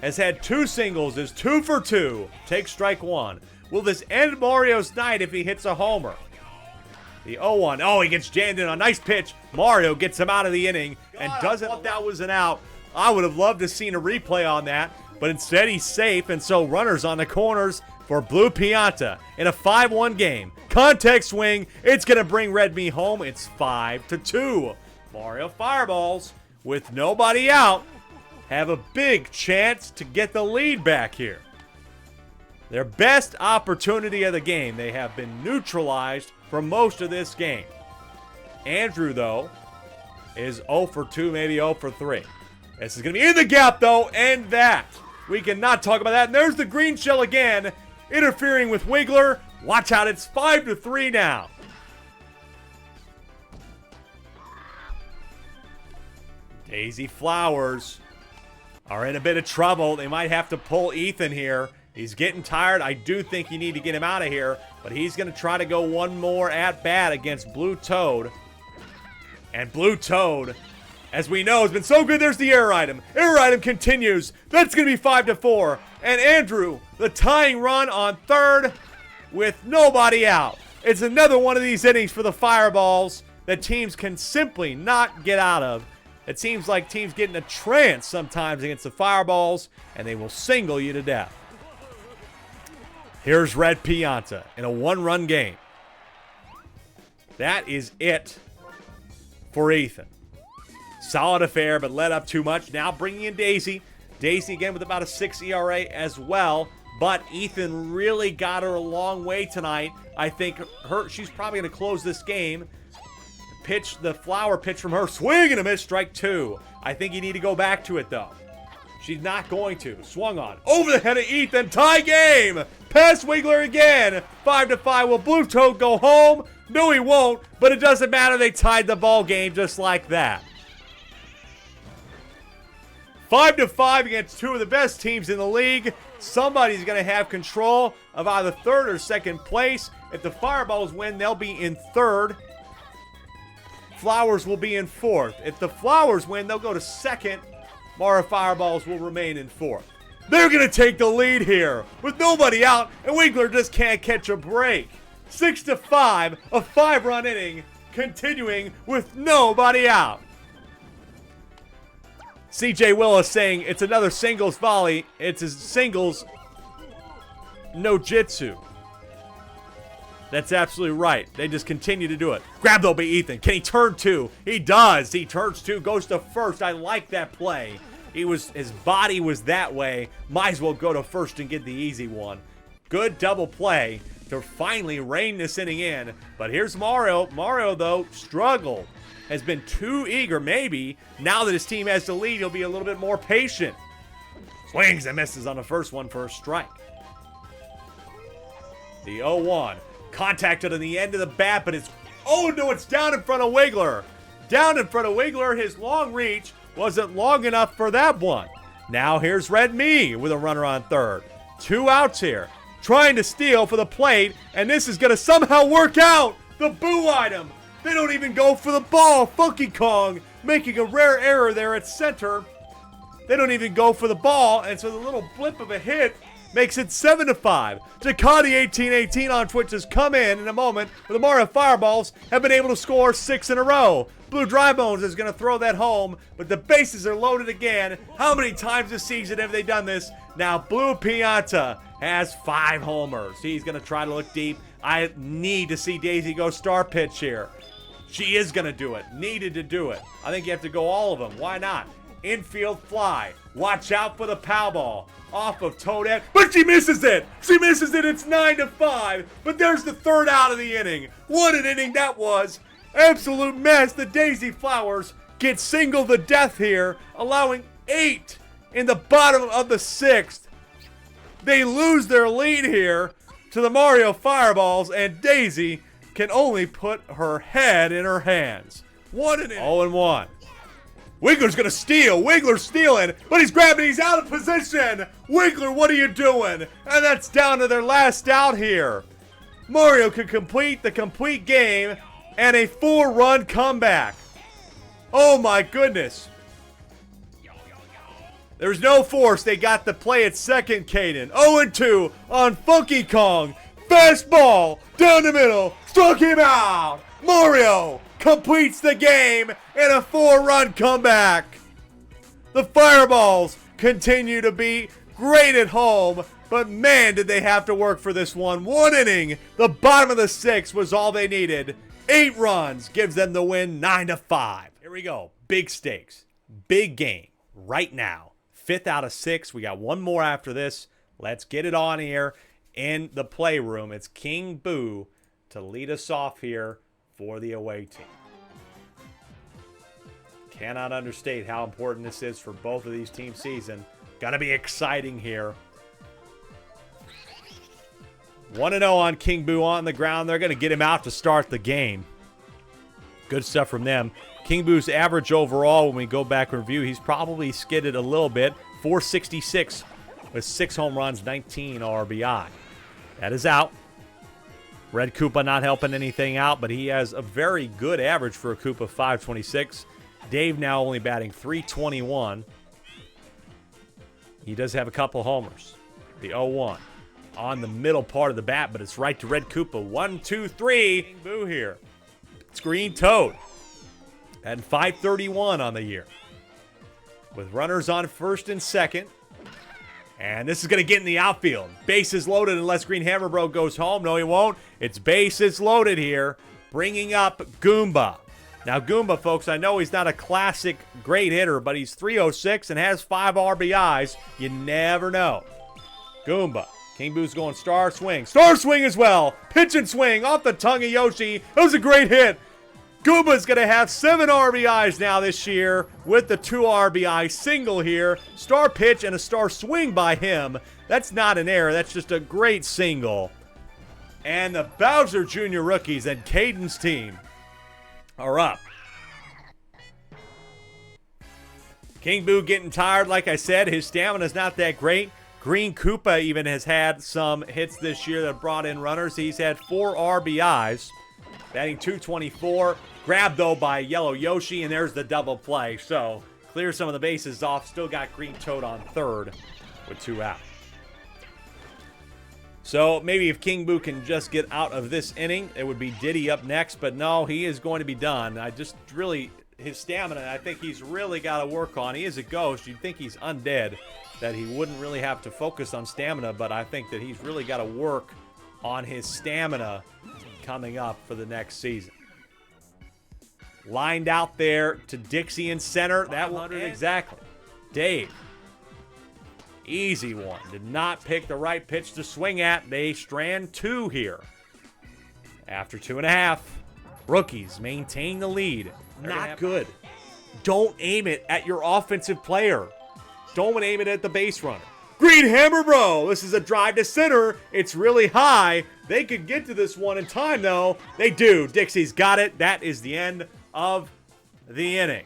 Has had 2 singles, is 2 for 2. Takes strike 1. Will this end Mario's night if he hits a homer? The 0-1. Oh, he gets jammed in. A nice pitch. Mario gets him out of the inning and doesn't. I thought that was an out. I would have loved to have seen a replay on that, but instead he's safe, and so runners on the corners for Blue Pianta in a 5-1 game. Contact swing. It's going to bring Red Me home. It's 5-2. Mario Fireballs, with nobody out, have a big chance to get the lead back here. Their best opportunity of the game. They have been neutralized for most of this game. Andrew, though, is 0 for 2, maybe 0 for 3. This is going to be in the gap, though, and that. We cannot talk about that. And there's the green shell again, interfering with Wiggler. Watch out, it's 5-3 now. Daisy Flowers are in a bit of trouble. They might have to pull Ethan here. He's getting tired. I do think you need to get him out of here, but he's going to try to go one more at-bat against Blue Toad. And Blue Toad, as we know, has been so good. There's the error item. Error item continues. That's going to be 5-4. And Andrew, the tying run on third with nobody out. It's another one of these innings for the Fireballs that teams can simply not get out of. It seems like teams get in a trance sometimes against the Fireballs, and they will single you to death. Here's Red Pianta in a one-run game. That is it for Ethan. Solid affair, but let up too much. Now bringing in Daisy. Daisy again with about a 6 ERA as well. But Ethan really got her a long way tonight. I think she's probably going to close this game. The flower pitch from her. Swing and a miss, strike 2. I think you need to go back to it, though. She's not going to. Swung on. Over the head of Ethan. Tie game. Pass Wiggler again. 5-5. Will Blue Toad go home? No, he won't. But it doesn't matter. They tied the ball game just like that. 5-5 against two of the best teams in the league. Somebody's going to have control of either third or second place. If the Fireballs win, they'll be in third. Flowers will be in fourth. If the Flowers win, they'll go to second. Mario Fireballs will remain in fourth. They're going to take the lead here with nobody out, and Wiggler just can't catch a break. 6-5, a 5-run inning, continuing with nobody out. CJ Willis saying it's another singles volley. It's a singles no jitsu. That's absolutely right. They just continue to do it. Grab though by Ethan. Can he turn two? He does. He turns two, goes to first. I like that play. His body was that way. Might as well go to first and get the easy one. Good double play to finally rein this inning in. But here's Mario. Mario, though, struggled. Has been too eager, maybe. Now that his team has the lead, he'll be a little bit more patient. Swings and misses on the first one for a strike. The 0-1. Contacted on the end of the bat, but it's... Oh, no, it's down in front of Wiggler. Down in front of Wiggler. His long reach wasn't long enough for that one. Now here's Red Me with a runner on third. 2 outs here. Trying to steal for the plate, and this is going to somehow work out. The boo item. They don't even go for the ball. Funky Kong making a rare error there at center. They don't even go for the ball, and so the little blip of a hit makes it 7-5. Ducati1818 on Twitch has come in a moment where the Mario Fireballs have been able to score 6 in a row. Blue Drybones is going to throw that home, but the bases are loaded again. How many times this season have they done this? Now Blue Pianta has 5 homers. He's going to try to look deep. I need to see Daisy go star pitch here. She is going to do it. Needed to do it. I think you have to go all of them. Why not? Infield fly. Watch out for the pow ball. Off of Toadette. But she misses it. She misses it. It's 9-5. But there's the third out of the inning. What an inning that was. Absolute mess. The Daisy Flowers get singled to death here, allowing 8 in the bottom of the 6th. They lose their lead here to the Mario Fireballs, and Daisy can only put her head in her hands. What an inning. 0-1. Wiggler's going to steal. Wiggler's stealing, but he's grabbing. He's out of position. Wiggler, what are you doing? And that's down to their last out here. Mario could complete the complete game and a 4-run comeback. Oh, my goodness. There's no force. They got the play at second, Caden. 0-2 on Funky Kong. Fastball down the middle. Struck him out. Mario completes the game in a 4-run comeback. The Fireballs continue to be great at home, but man, did they have to work for this one. 1 inning, the bottom of the 6th was all they needed. 8 runs gives them the win, 9-5. Here we go, big stakes, big game right now. 5th out of 6, we got one more after this. Let's get it on here in the playroom. It's King Boo to lead us off here for the away team. Cannot understate how important this is for both of these team season. Gonna be exciting here. 1-0 on King Boo on the ground. They're gonna get him out to start the game. Good stuff from them. King Boo's average overall, when we go back and review, he's probably skidded a little bit. 466 with 6 home runs, 19 RBI. That is out. Red Koopa not helping anything out, but he has a very good average for a Koopa, 526. Dave now only batting 321. He does have a couple homers. The 0-1 on the middle part of the bat, but it's right to Red Koopa. 1, 2, 3. King Boo here. It's Green Toad at 531 on the year. With runners on first and second. And this is going to get in the outfield. Bases loaded unless Green Hammer Bro goes home. No, he won't. It's bases loaded here. Bringing up Goomba. Now, Goomba, folks, I know he's not a classic great hitter, but he's 306 and has 5 RBIs. You never know. Goomba. King Boo's going star swing. Star swing as well. Pitch and swing off the tongue of Yoshi. That was a great hit. Goomba's going to have 7 RBIs now this year with the 2 RBI single here. Star pitch and a star swing by him. That's not an error. That's just a great single. And the Bowser Jr. rookies and Caden's team are up. King Boo getting tired, like I said. His stamina's not that great. Green Koopa even has had some hits this year that brought in runners. He's had 4 RBIs, batting 224. Grabbed, though, by Yellow Yoshi, and there's the double play. So, clear some of the bases off. Still got Green Toad on third with 2 out. So, maybe if King Boo can just get out of this inning, it would be Diddy up next. But no, he is going to be done. I just really, his stamina, I think he's really got to work on. He is a ghost. You'd think he's undead, that he wouldn't really have to focus on stamina. But I think that he's really got to work on his stamina coming up for the next season. Lined out there to Dixie in center. That will exactly. Dave. Easy one. Did not pick the right pitch to swing at. They strand 2 here. After 2.5. Rookies maintain the lead. Not good. Don't aim it at your offensive player. Don't aim it at the base runner. Green Hammer Bro. This is a drive to center. It's really high. They could get to this one in time, though. They do. Dixie's got it. That is the end of the inning.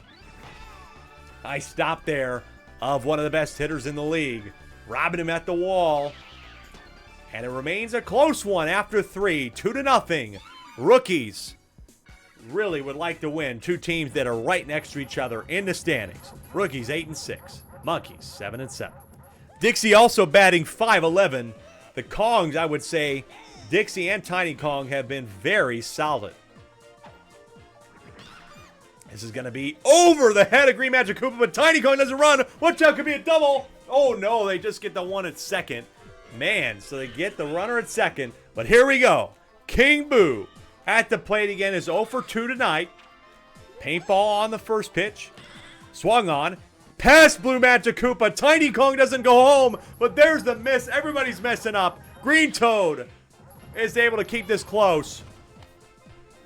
Nice stop there of one of the best hitters in the league. Robbing him at the wall. And it remains a close one after 3. 2-0. Rookies really would like to win. 2 teams that are right next to each other in the standings. Rookies 8-6. Monkeys 7-7. Dixie also batting .511. The Kongs, I would say, Dixie and Tiny Kong have been very solid. This is going to be over the head of Green Magic Koopa, but Tiny Kong doesn't run. Watch out, could be a double. Oh, no, they just get the one at second. Man, so they get the runner at second. But here we go. King Boo at the plate again is 0 for 2 tonight. Paintball on the first pitch. Swung on. Past Blue Magic Koopa. Tiny Kong doesn't go home, but there's the miss. Everybody's messing up. Green Toad is able to keep this close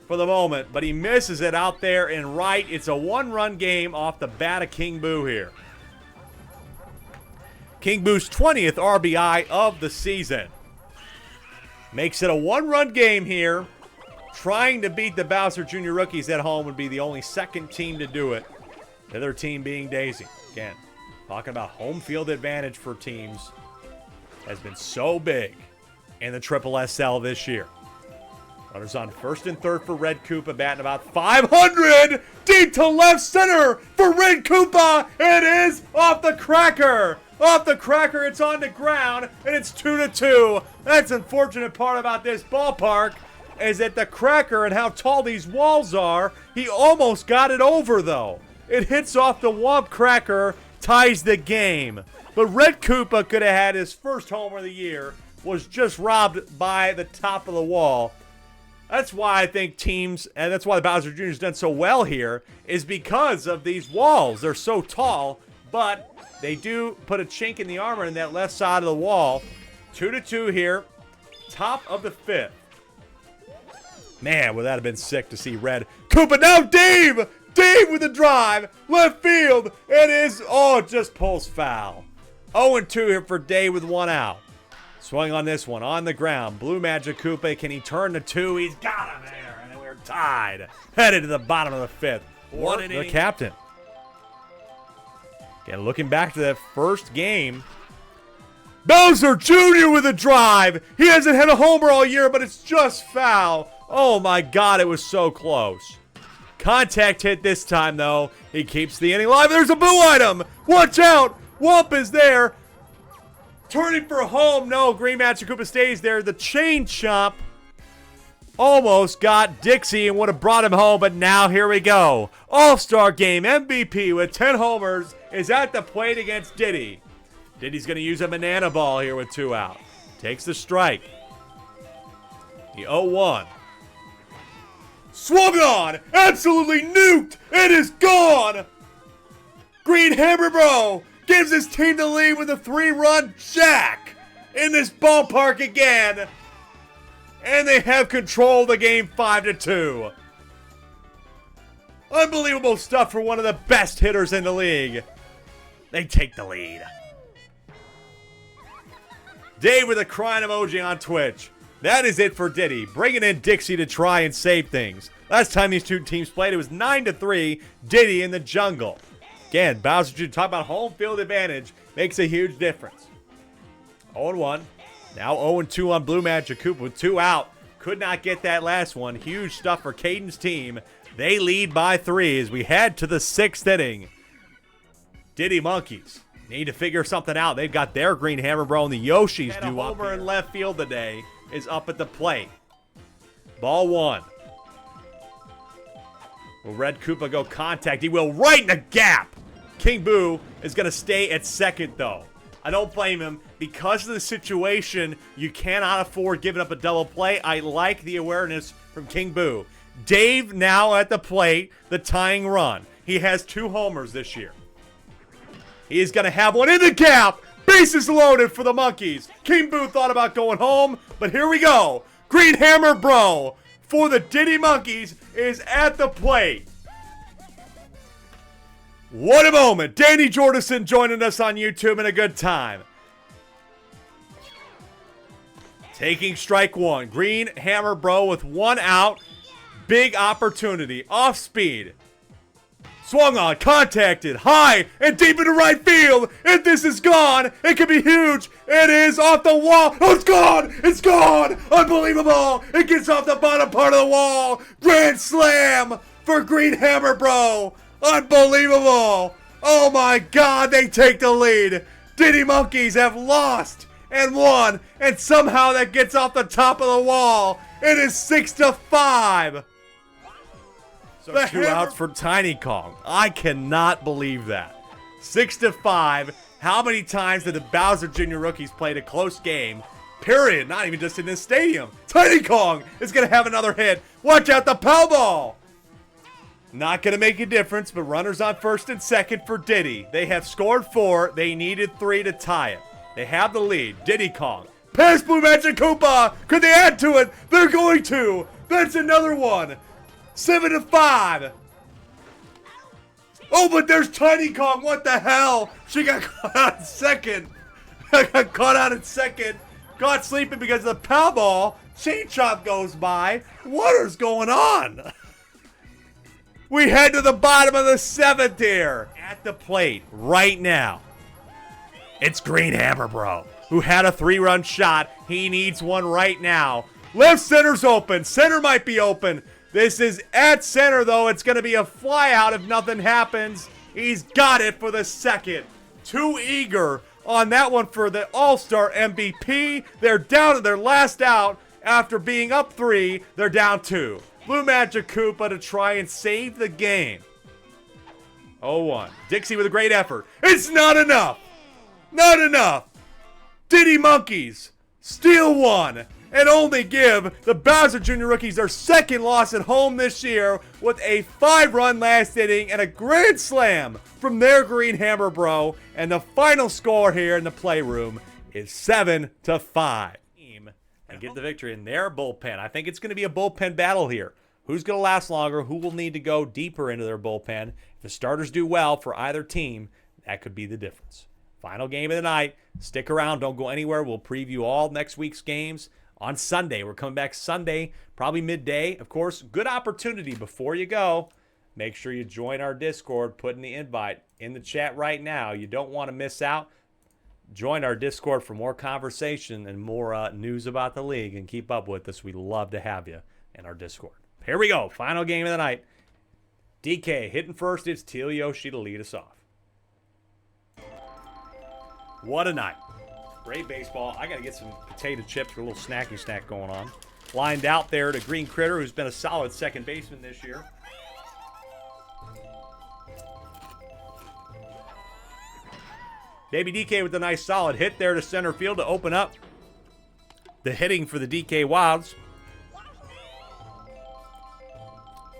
for the moment, but he misses it out there in right. It's a 1-run game off the bat of King Boo here. King Boo's 20th RBI of the season. Makes it a 1-run game here. Trying to beat the Bowser Jr. rookies at home would be the only second team to do it. The other team being Daisy. Again, talking about home field advantage for teams has been so big in the SSSL this year. Runners on first and third for Red Koopa, batting about 500. Deep to left center for Red Koopa. It is off the cracker. Off the cracker, it's on the ground, and it's 2-2. That's the unfortunate part about this ballpark. is that the cracker and how tall these walls are, he almost got it over, though. It hits off the Womp Cracker, ties the game. But Red Koopa could have had his first homer of the year, was just robbed by the top of the wall. That's why I think teams, and that's why the Bowser Jr. has done so well here, is because of these walls. They're so tall, but they do put a chink in the armor in that left side of the wall. 2-2 here, top of the 5th. Man, would that have been sick to see Red Koopa. Now Dave! Dave with a drive, left field. It is, it just pulls foul. 0-2 here for Dave with 1 out. Swung on this one, on the ground. Blue Magic Koopa, can he turn to 2? He's got him there, and then we're tied. Headed to the bottom of the 5th. One the captain. Again, looking back to that first game. Bowser Jr. with a drive. He hasn't hit a homer all year, but it's just foul. Oh my God, it was so close. Contact hit this time, though. He keeps the inning alive. There's a boo item. Watch out. Wump is there. Turning for home. No, Green Magic Koopa stays there. The chain chomp almost got Dixie and would have brought him home, but now here we go. All-Star Game MVP with 10 homers is at the plate against Diddy. Diddy's going to use a banana ball here with 2 out. Takes the strike. The 0-1. Swung on! Absolutely nuked! It is gone! Green Hammer Bro gives his team the lead with a 3-run jack in this ballpark again. And they have control of the game 5-2. Unbelievable stuff for one of the best hitters in the league. They take the lead. Dave with a crying emoji on Twitch. That is it for Diddy, bringing in Dixie to try and save things. Last time these two teams played, it was 9-3, Diddy in the jungle. Again, Bowser Jr. talk about home field advantage, makes a huge difference. 0-1, now 0-2 on Blue Magic Koopa with 2 out. Could not get that last one. Huge stuff for Caden's team. They lead by 3 as we head to the 6th inning. Diddy Monkeys need to figure something out. They've got their Green Hammer Bro and the Yoshis do up. Homer in left field today is up at the plate. Ball 1. Will Red Koopa go contact? He will right in the gap. King Boo is going to stay at second, though. I don't blame him. Because of the situation, you cannot afford giving up a double play. I like the awareness from King Boo. Dave now at the plate, the tying run. He has 2 homers this year. He is going to have one in the gap. Bases loaded for the Monkeys. King Boo thought about going home, but here we go. Green Hammer Bro for the Diddy Monkeys is at the plate. What a moment. Danny Jordison joining us on YouTube in a good time. Taking strike 1. Green Hammer Bro with 1 out. Big opportunity. Off speed. Swung on, contacted, high, and deep into right field. If this is gone, it could be huge. It is off the wall. Oh, it's gone. It's gone. Unbelievable. It gets off the bottom part of the wall. Grand slam for Green Hammer Bro. Unbelievable. Oh, my God. They take the lead. Diddy Monkeys have lost and won, and somehow that gets off the top of the wall. It is 6-5. So 2 outs for Tiny Kong. I cannot believe that. 6-5. How many times did the Bowser Jr. rookies play a close game? Period. Not even just in this stadium. Tiny Kong is going to have another hit. Watch out, the pow ball. Not going to make a difference, but runners on first and second for Diddy. They have scored 4. They needed 3 to tie it. They have the lead. Diddy Kong. Pass Blue Magic Koopa. Could they add to it? They're going to. That's another one. 7-5. Oh, but there's Tiny Kong. What the hell? She got caught out in second. Got caught out in second. Got sleeping because of the pow ball. Chain chomp goes by. What is going on? We head to the bottom of the 7th here. At the plate right now. It's Green Hammer Bro, who had a 3-run shot. He needs one right now. Left center's open. Center might be open. This is at center, though. It's going to be a fly out if nothing happens. He's got it for the second. Too eager on that one for the All-Star MVP. They're down to their last out. After being up 3, they're down 2. Blue Magic Koopa to try and save the game. 0-1. Dixie with a great effort. It's not enough. Not enough. Diddy Monkeys steal one and only give the Bowser Jr. rookies their second loss at home this year with a 5-run last inning and a grand slam from their Green Hammer Bro. And the final score here in the playroom is 7-5. And get the victory in their bullpen. I think it's going to be a bullpen battle here. Who's going to last longer? Who will need to go deeper into their bullpen? If the starters do well for either team, that could be the difference. Final game of the night. Stick around. Don't go anywhere. We'll preview all next week's games on Sunday. We're coming back Sunday, probably midday. Of course, good opportunity before you go. Make sure you join our Discord. Put in the invite in the chat right now. You don't want to miss out. Join our Discord for more conversation and more news about the league, and keep up with us. We'd love to have you in our Discord. Here we go. Final game of the night. DK hitting first. It's Teal Yoshi to lead us off. What a night. Great baseball. I got to get some potato chips or a little snacky snack going on. Lined out there to Green Critter, who's been a solid second baseman this year. Baby DK with a nice solid hit there to center field to open up the hitting for the DK Wilds.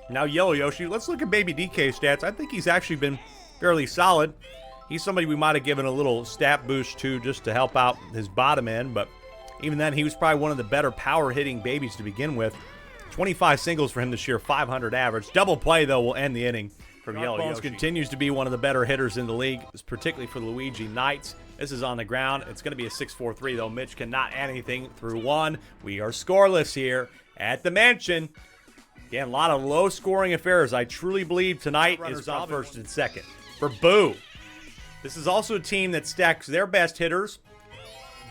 Now Yellow Yoshi. Let's look at Baby DK stats. I think he's actually been fairly solid. He's somebody we might have given a little stat boost to just to help out his bottom end, but even then, he was probably one of the better power hitting babies to begin with. 25 singles for him this year, 500 average. Double play, though, will end the inning from Yellow Yoshi. Continues to be one of the better hitters in the league, particularly for the Luigi Knights. This is on the ground. It's going to be a 6-4-3, though. Mitch cannot add anything through one. We are scoreless here at the Mansion. Again, a lot of low-scoring affairs. I truly believe tonight is on first and second for Boo. This is also a team that stacks their best hitters,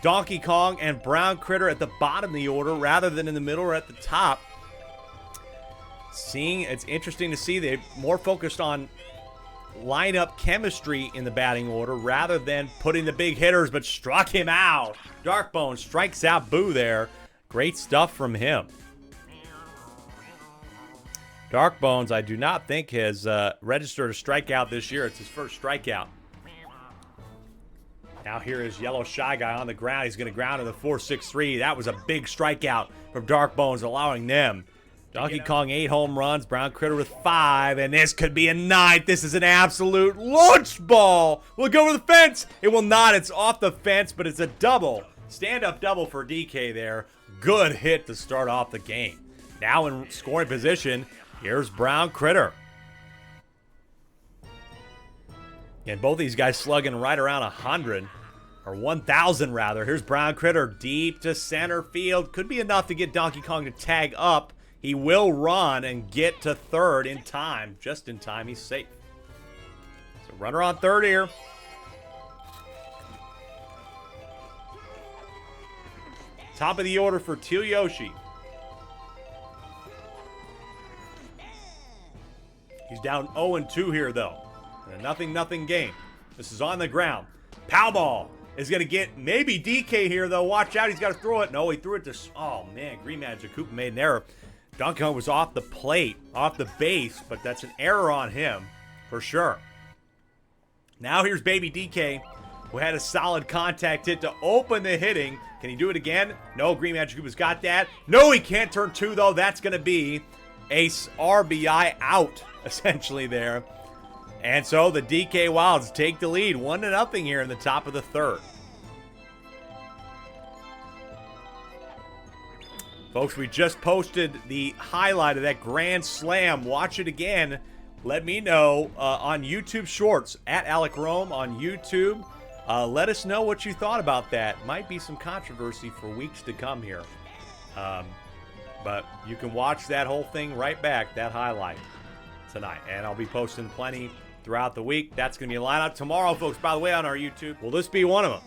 Donkey Kong and Brown Critter, at the bottom of the order rather than in the middle or at the top. It's interesting to see they're more focused on lineup chemistry in the batting order rather than putting the big hitters, but struck him out. Darkbone strikes out Boo there. Great stuff from him. Darkbones, I do not think has registered a strikeout this year. It's his first strikeout. Now here is Yellow Shy Guy on the ground. He's going to ground in the 4-6-3. That was a big strikeout from Darkbones, allowing them. Donkey Kong 8 home runs. Brown Critter with 5. And this could be a 9th. This is an absolute launch ball. Will it go over the fence? It will not. It's off the fence, but it's a double. Stand-up double for DK there. Good hit to start off the game. Now in scoring position, here's Brown Critter. And both these guys slugging right around 100, or 1,000 rather. Here's Brown Critter deep to center field. Could be enough to get Donkey Kong to tag up. He will run and get to third in time. Just in time, he's safe. So runner on third here. Top of the order for Teal Yoshi. He's down 0-2 here, though. In a 0-0 game. This is on the ground. Pow ball is going to get maybe DK here, though. Watch out. He's got to throw it. No, he threw it to... Oh, man. Green Magic Koopa made an error. Donkey Kong was off the plate, off the base, but that's an error on him for sure. Now here's Baby DK, who had a solid contact hit to open the hitting. Can he do it again? No, Green Magic Koopa's got that. No, he can't turn 2, though. That's going to be a RBI out, essentially, there. And so the DK Wilds take the lead 1-0 here in the top of the third. Folks, we just posted the highlight of that grand slam. Watch it again. Let me know on YouTube Shorts, at Alec Rome on YouTube. Let us know what you thought about that. Might be some controversy for weeks to come here. But you can watch that whole thing right back, that highlight, tonight. And I'll be posting plenty throughout the week. That's going to be a lineup tomorrow, folks, by the way, on our YouTube. Will this be one of them?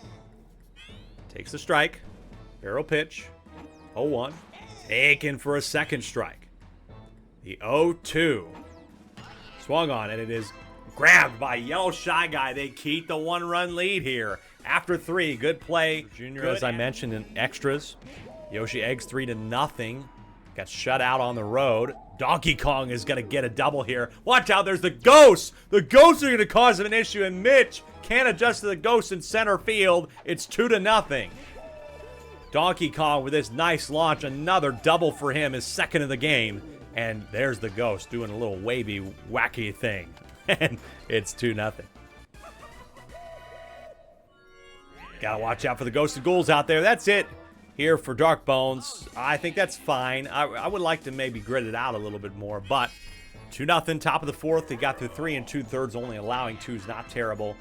Takes the strike. Barrel pitch. 0-1. Taken for a second strike. The 0-2. Swung on, and it is grabbed by Yellow Shy Guy. They keep the 1-run lead here. After 3, good play. Junior, as I mentioned, in extras. Yoshi eggs 3-0. Got shut out on the road. Donkey Kong is going to get a double here. Watch out, there's the ghosts. The ghosts are going to cause him an issue, and Mitch can't adjust to the ghosts in center field. It's 2-0. Donkey Kong with this nice launch. Another double for him, his second of the game. And there's the ghost doing a little wavy, wacky thing. And it's 2-0. Gotta watch out for the ghosted ghouls out there. That's it here for Dark Bones. I think that's fine. I would like to maybe grit it out a little bit more, but 2-0, top of the fourth. They got through 3 2/3, only allowing 2's not terrible.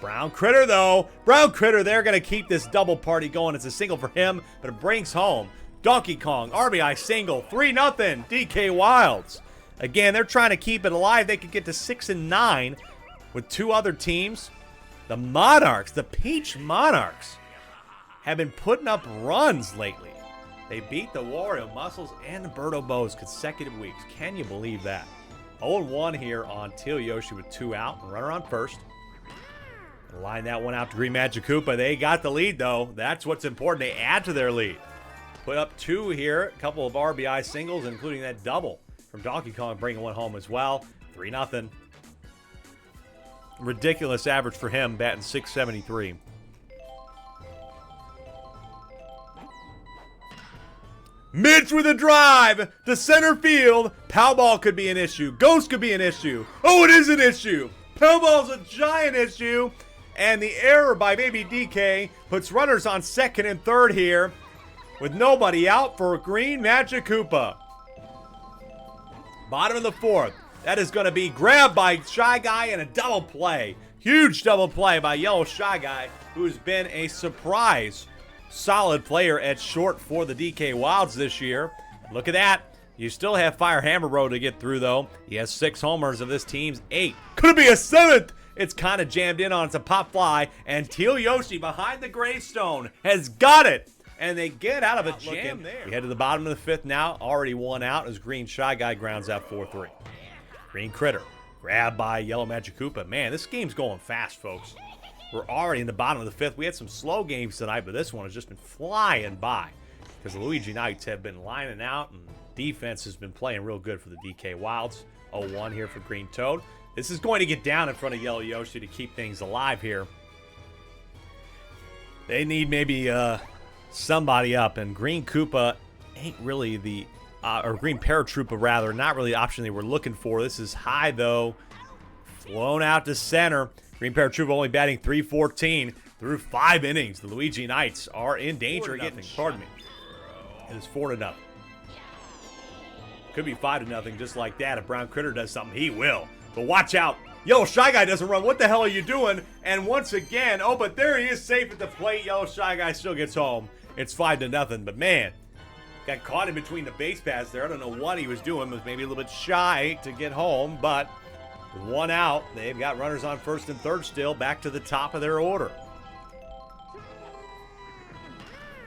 Brown Critter, though. Brown Critter, they're going to keep this double party going. It's a single for him, but it brings home Donkey Kong, RBI single, 3-0, DK Wilds. Again, they're trying to keep it alive. They could get to 6-9 with 2 other teams. The Monarchs, the Peach Monarchs, have been putting up runs lately. They beat the Wario Muscles and the Birdo Bows consecutive weeks. Can you believe that? 0-1 here on Teal Yoshi with 2 out. Runner on first. Line that one out to Green Magic Koopa. They got the lead, though. That's what's important. They add to their lead. Put up 2 here. A couple of RBI singles, including that double from Donkey Kong, bringing one home as well. 3-0. Ridiculous average for him, batting .673. Mitch with a drive to center field. Pow ball could be an issue. Ghost could be an issue. Oh, it is an issue. Pow ball's a giant issue. And the error by Baby DK puts runners on second and third here with nobody out for Green Magic Koopa. Bottom of the fourth. That is going to be grabbed by Shy Guy and a double play. Huge double play by Yellow Shy Guy, who's been a surprise solid player at short for the DK Wilds this year. Look at that. You still have Fire Hammer Bro to get through, though. He has 6 homers of this team's 8. Could it be a 7th? It's kind of jammed in on. It's a pop fly. And Teal Yoshi behind the gravestone has got it. And they get out of a jam there. We head to the bottom of the 5th now. Already 1 out as Green Shy Guy grounds out 4-3. Green Critter. Grabbed by Yellow Magic Koopa. Man, this game's going fast, folks. We're already in the bottom of the 5th. We had some slow games tonight, but this one has just been flying by because the Luigi Knights have been lining out, and defense has been playing real good for the DK Wilds. 0-1 here for Green Toad. This is going to get down in front of Yellow Yoshi to keep things alive here. They need maybe somebody up, and Green Koopa ain't really the or Green Paratroopa, rather, not really the option they were looking for. This is high, though. Flown out to center. Green Paratroopa only batting .314 through 5 innings. The Luigi Knights are in danger of getting, pardon me. It is 4-0. Could be 5-0 just like that. If Brown Critter does something, he will. But watch out. Yellow Shy Guy doesn't run. What the hell are you doing? And once again, oh, but there he is safe at the plate. Yellow Shy Guy still gets home. It's 5-0. But man, got caught in between the base paths there. I don't know what he was doing. Was maybe a little bit shy to get home, but with 1 out, they've got runners on first and third still, back to the top of their order.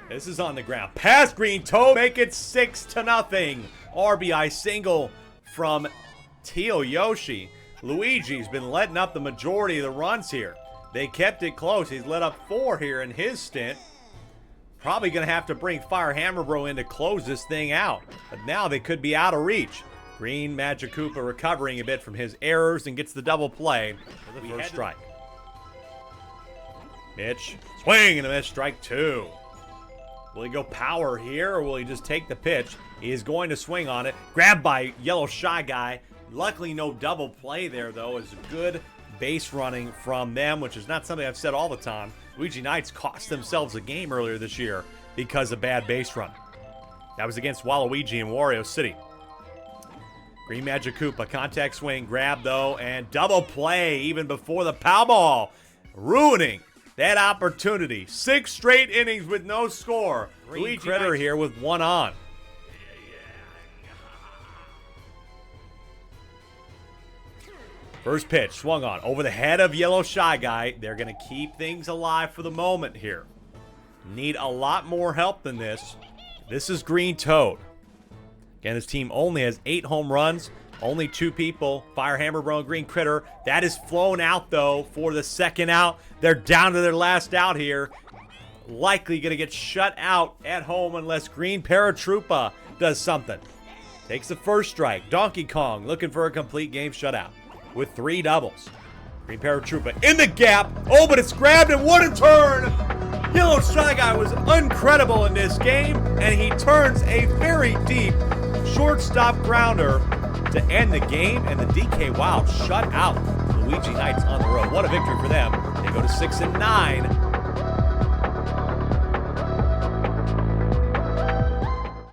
This is on the ground. Past Green Toad, make it 6-0. RBI single from Teal Yoshi. Luigi's been letting up the majority of the runs here. They kept it close. He's let up 4 here in his stint. Probably going to have to bring Fire Hammer Bro in to close this thing out. But now they could be out of reach. Green Magic Koopa recovering a bit from his errors and gets the double play for the first strike. Mitch, swing and a miss, strike 2. Will he go power here, or will he just take the pitch? He is going to swing on it. Grabbed by Yellow Shy Guy. Luckily, no double play there, though. It's good base running from them, which is not something I've said all the time. Luigi Knights cost themselves a game earlier this year because of bad base run. That was against Waluigi in Wario City. Green Magic Koopa, contact swing, grab, though, and double play even before the pow ball. Ruining that opportunity. 6 straight innings with no score. Luigi Critter here with 1 on. First pitch, swung on. Over the head of Yellow Shy Guy. They're going to keep things alive for the moment here. Need a lot more help than this. This is Green Toad. Again, this team only has 8 home runs. Only 2 people, Fire Hammer Bro and Green Critter. That is flown out, though, for the second out. They're down to their last out here. likely going to get shut out at home unless Green Paratroopa does something. Takes the first strike. Donkey Kong looking for a complete game shutout with 3 doubles. Green Paratroopa in the gap. Oh, but it's grabbed and what a turn! Yellow Shy Guy was incredible in this game, and he turns a very deep shortstop grounder to end the game, and the DK Wild shut out Luigi Knights on the road. What a victory for them. They go to 6-9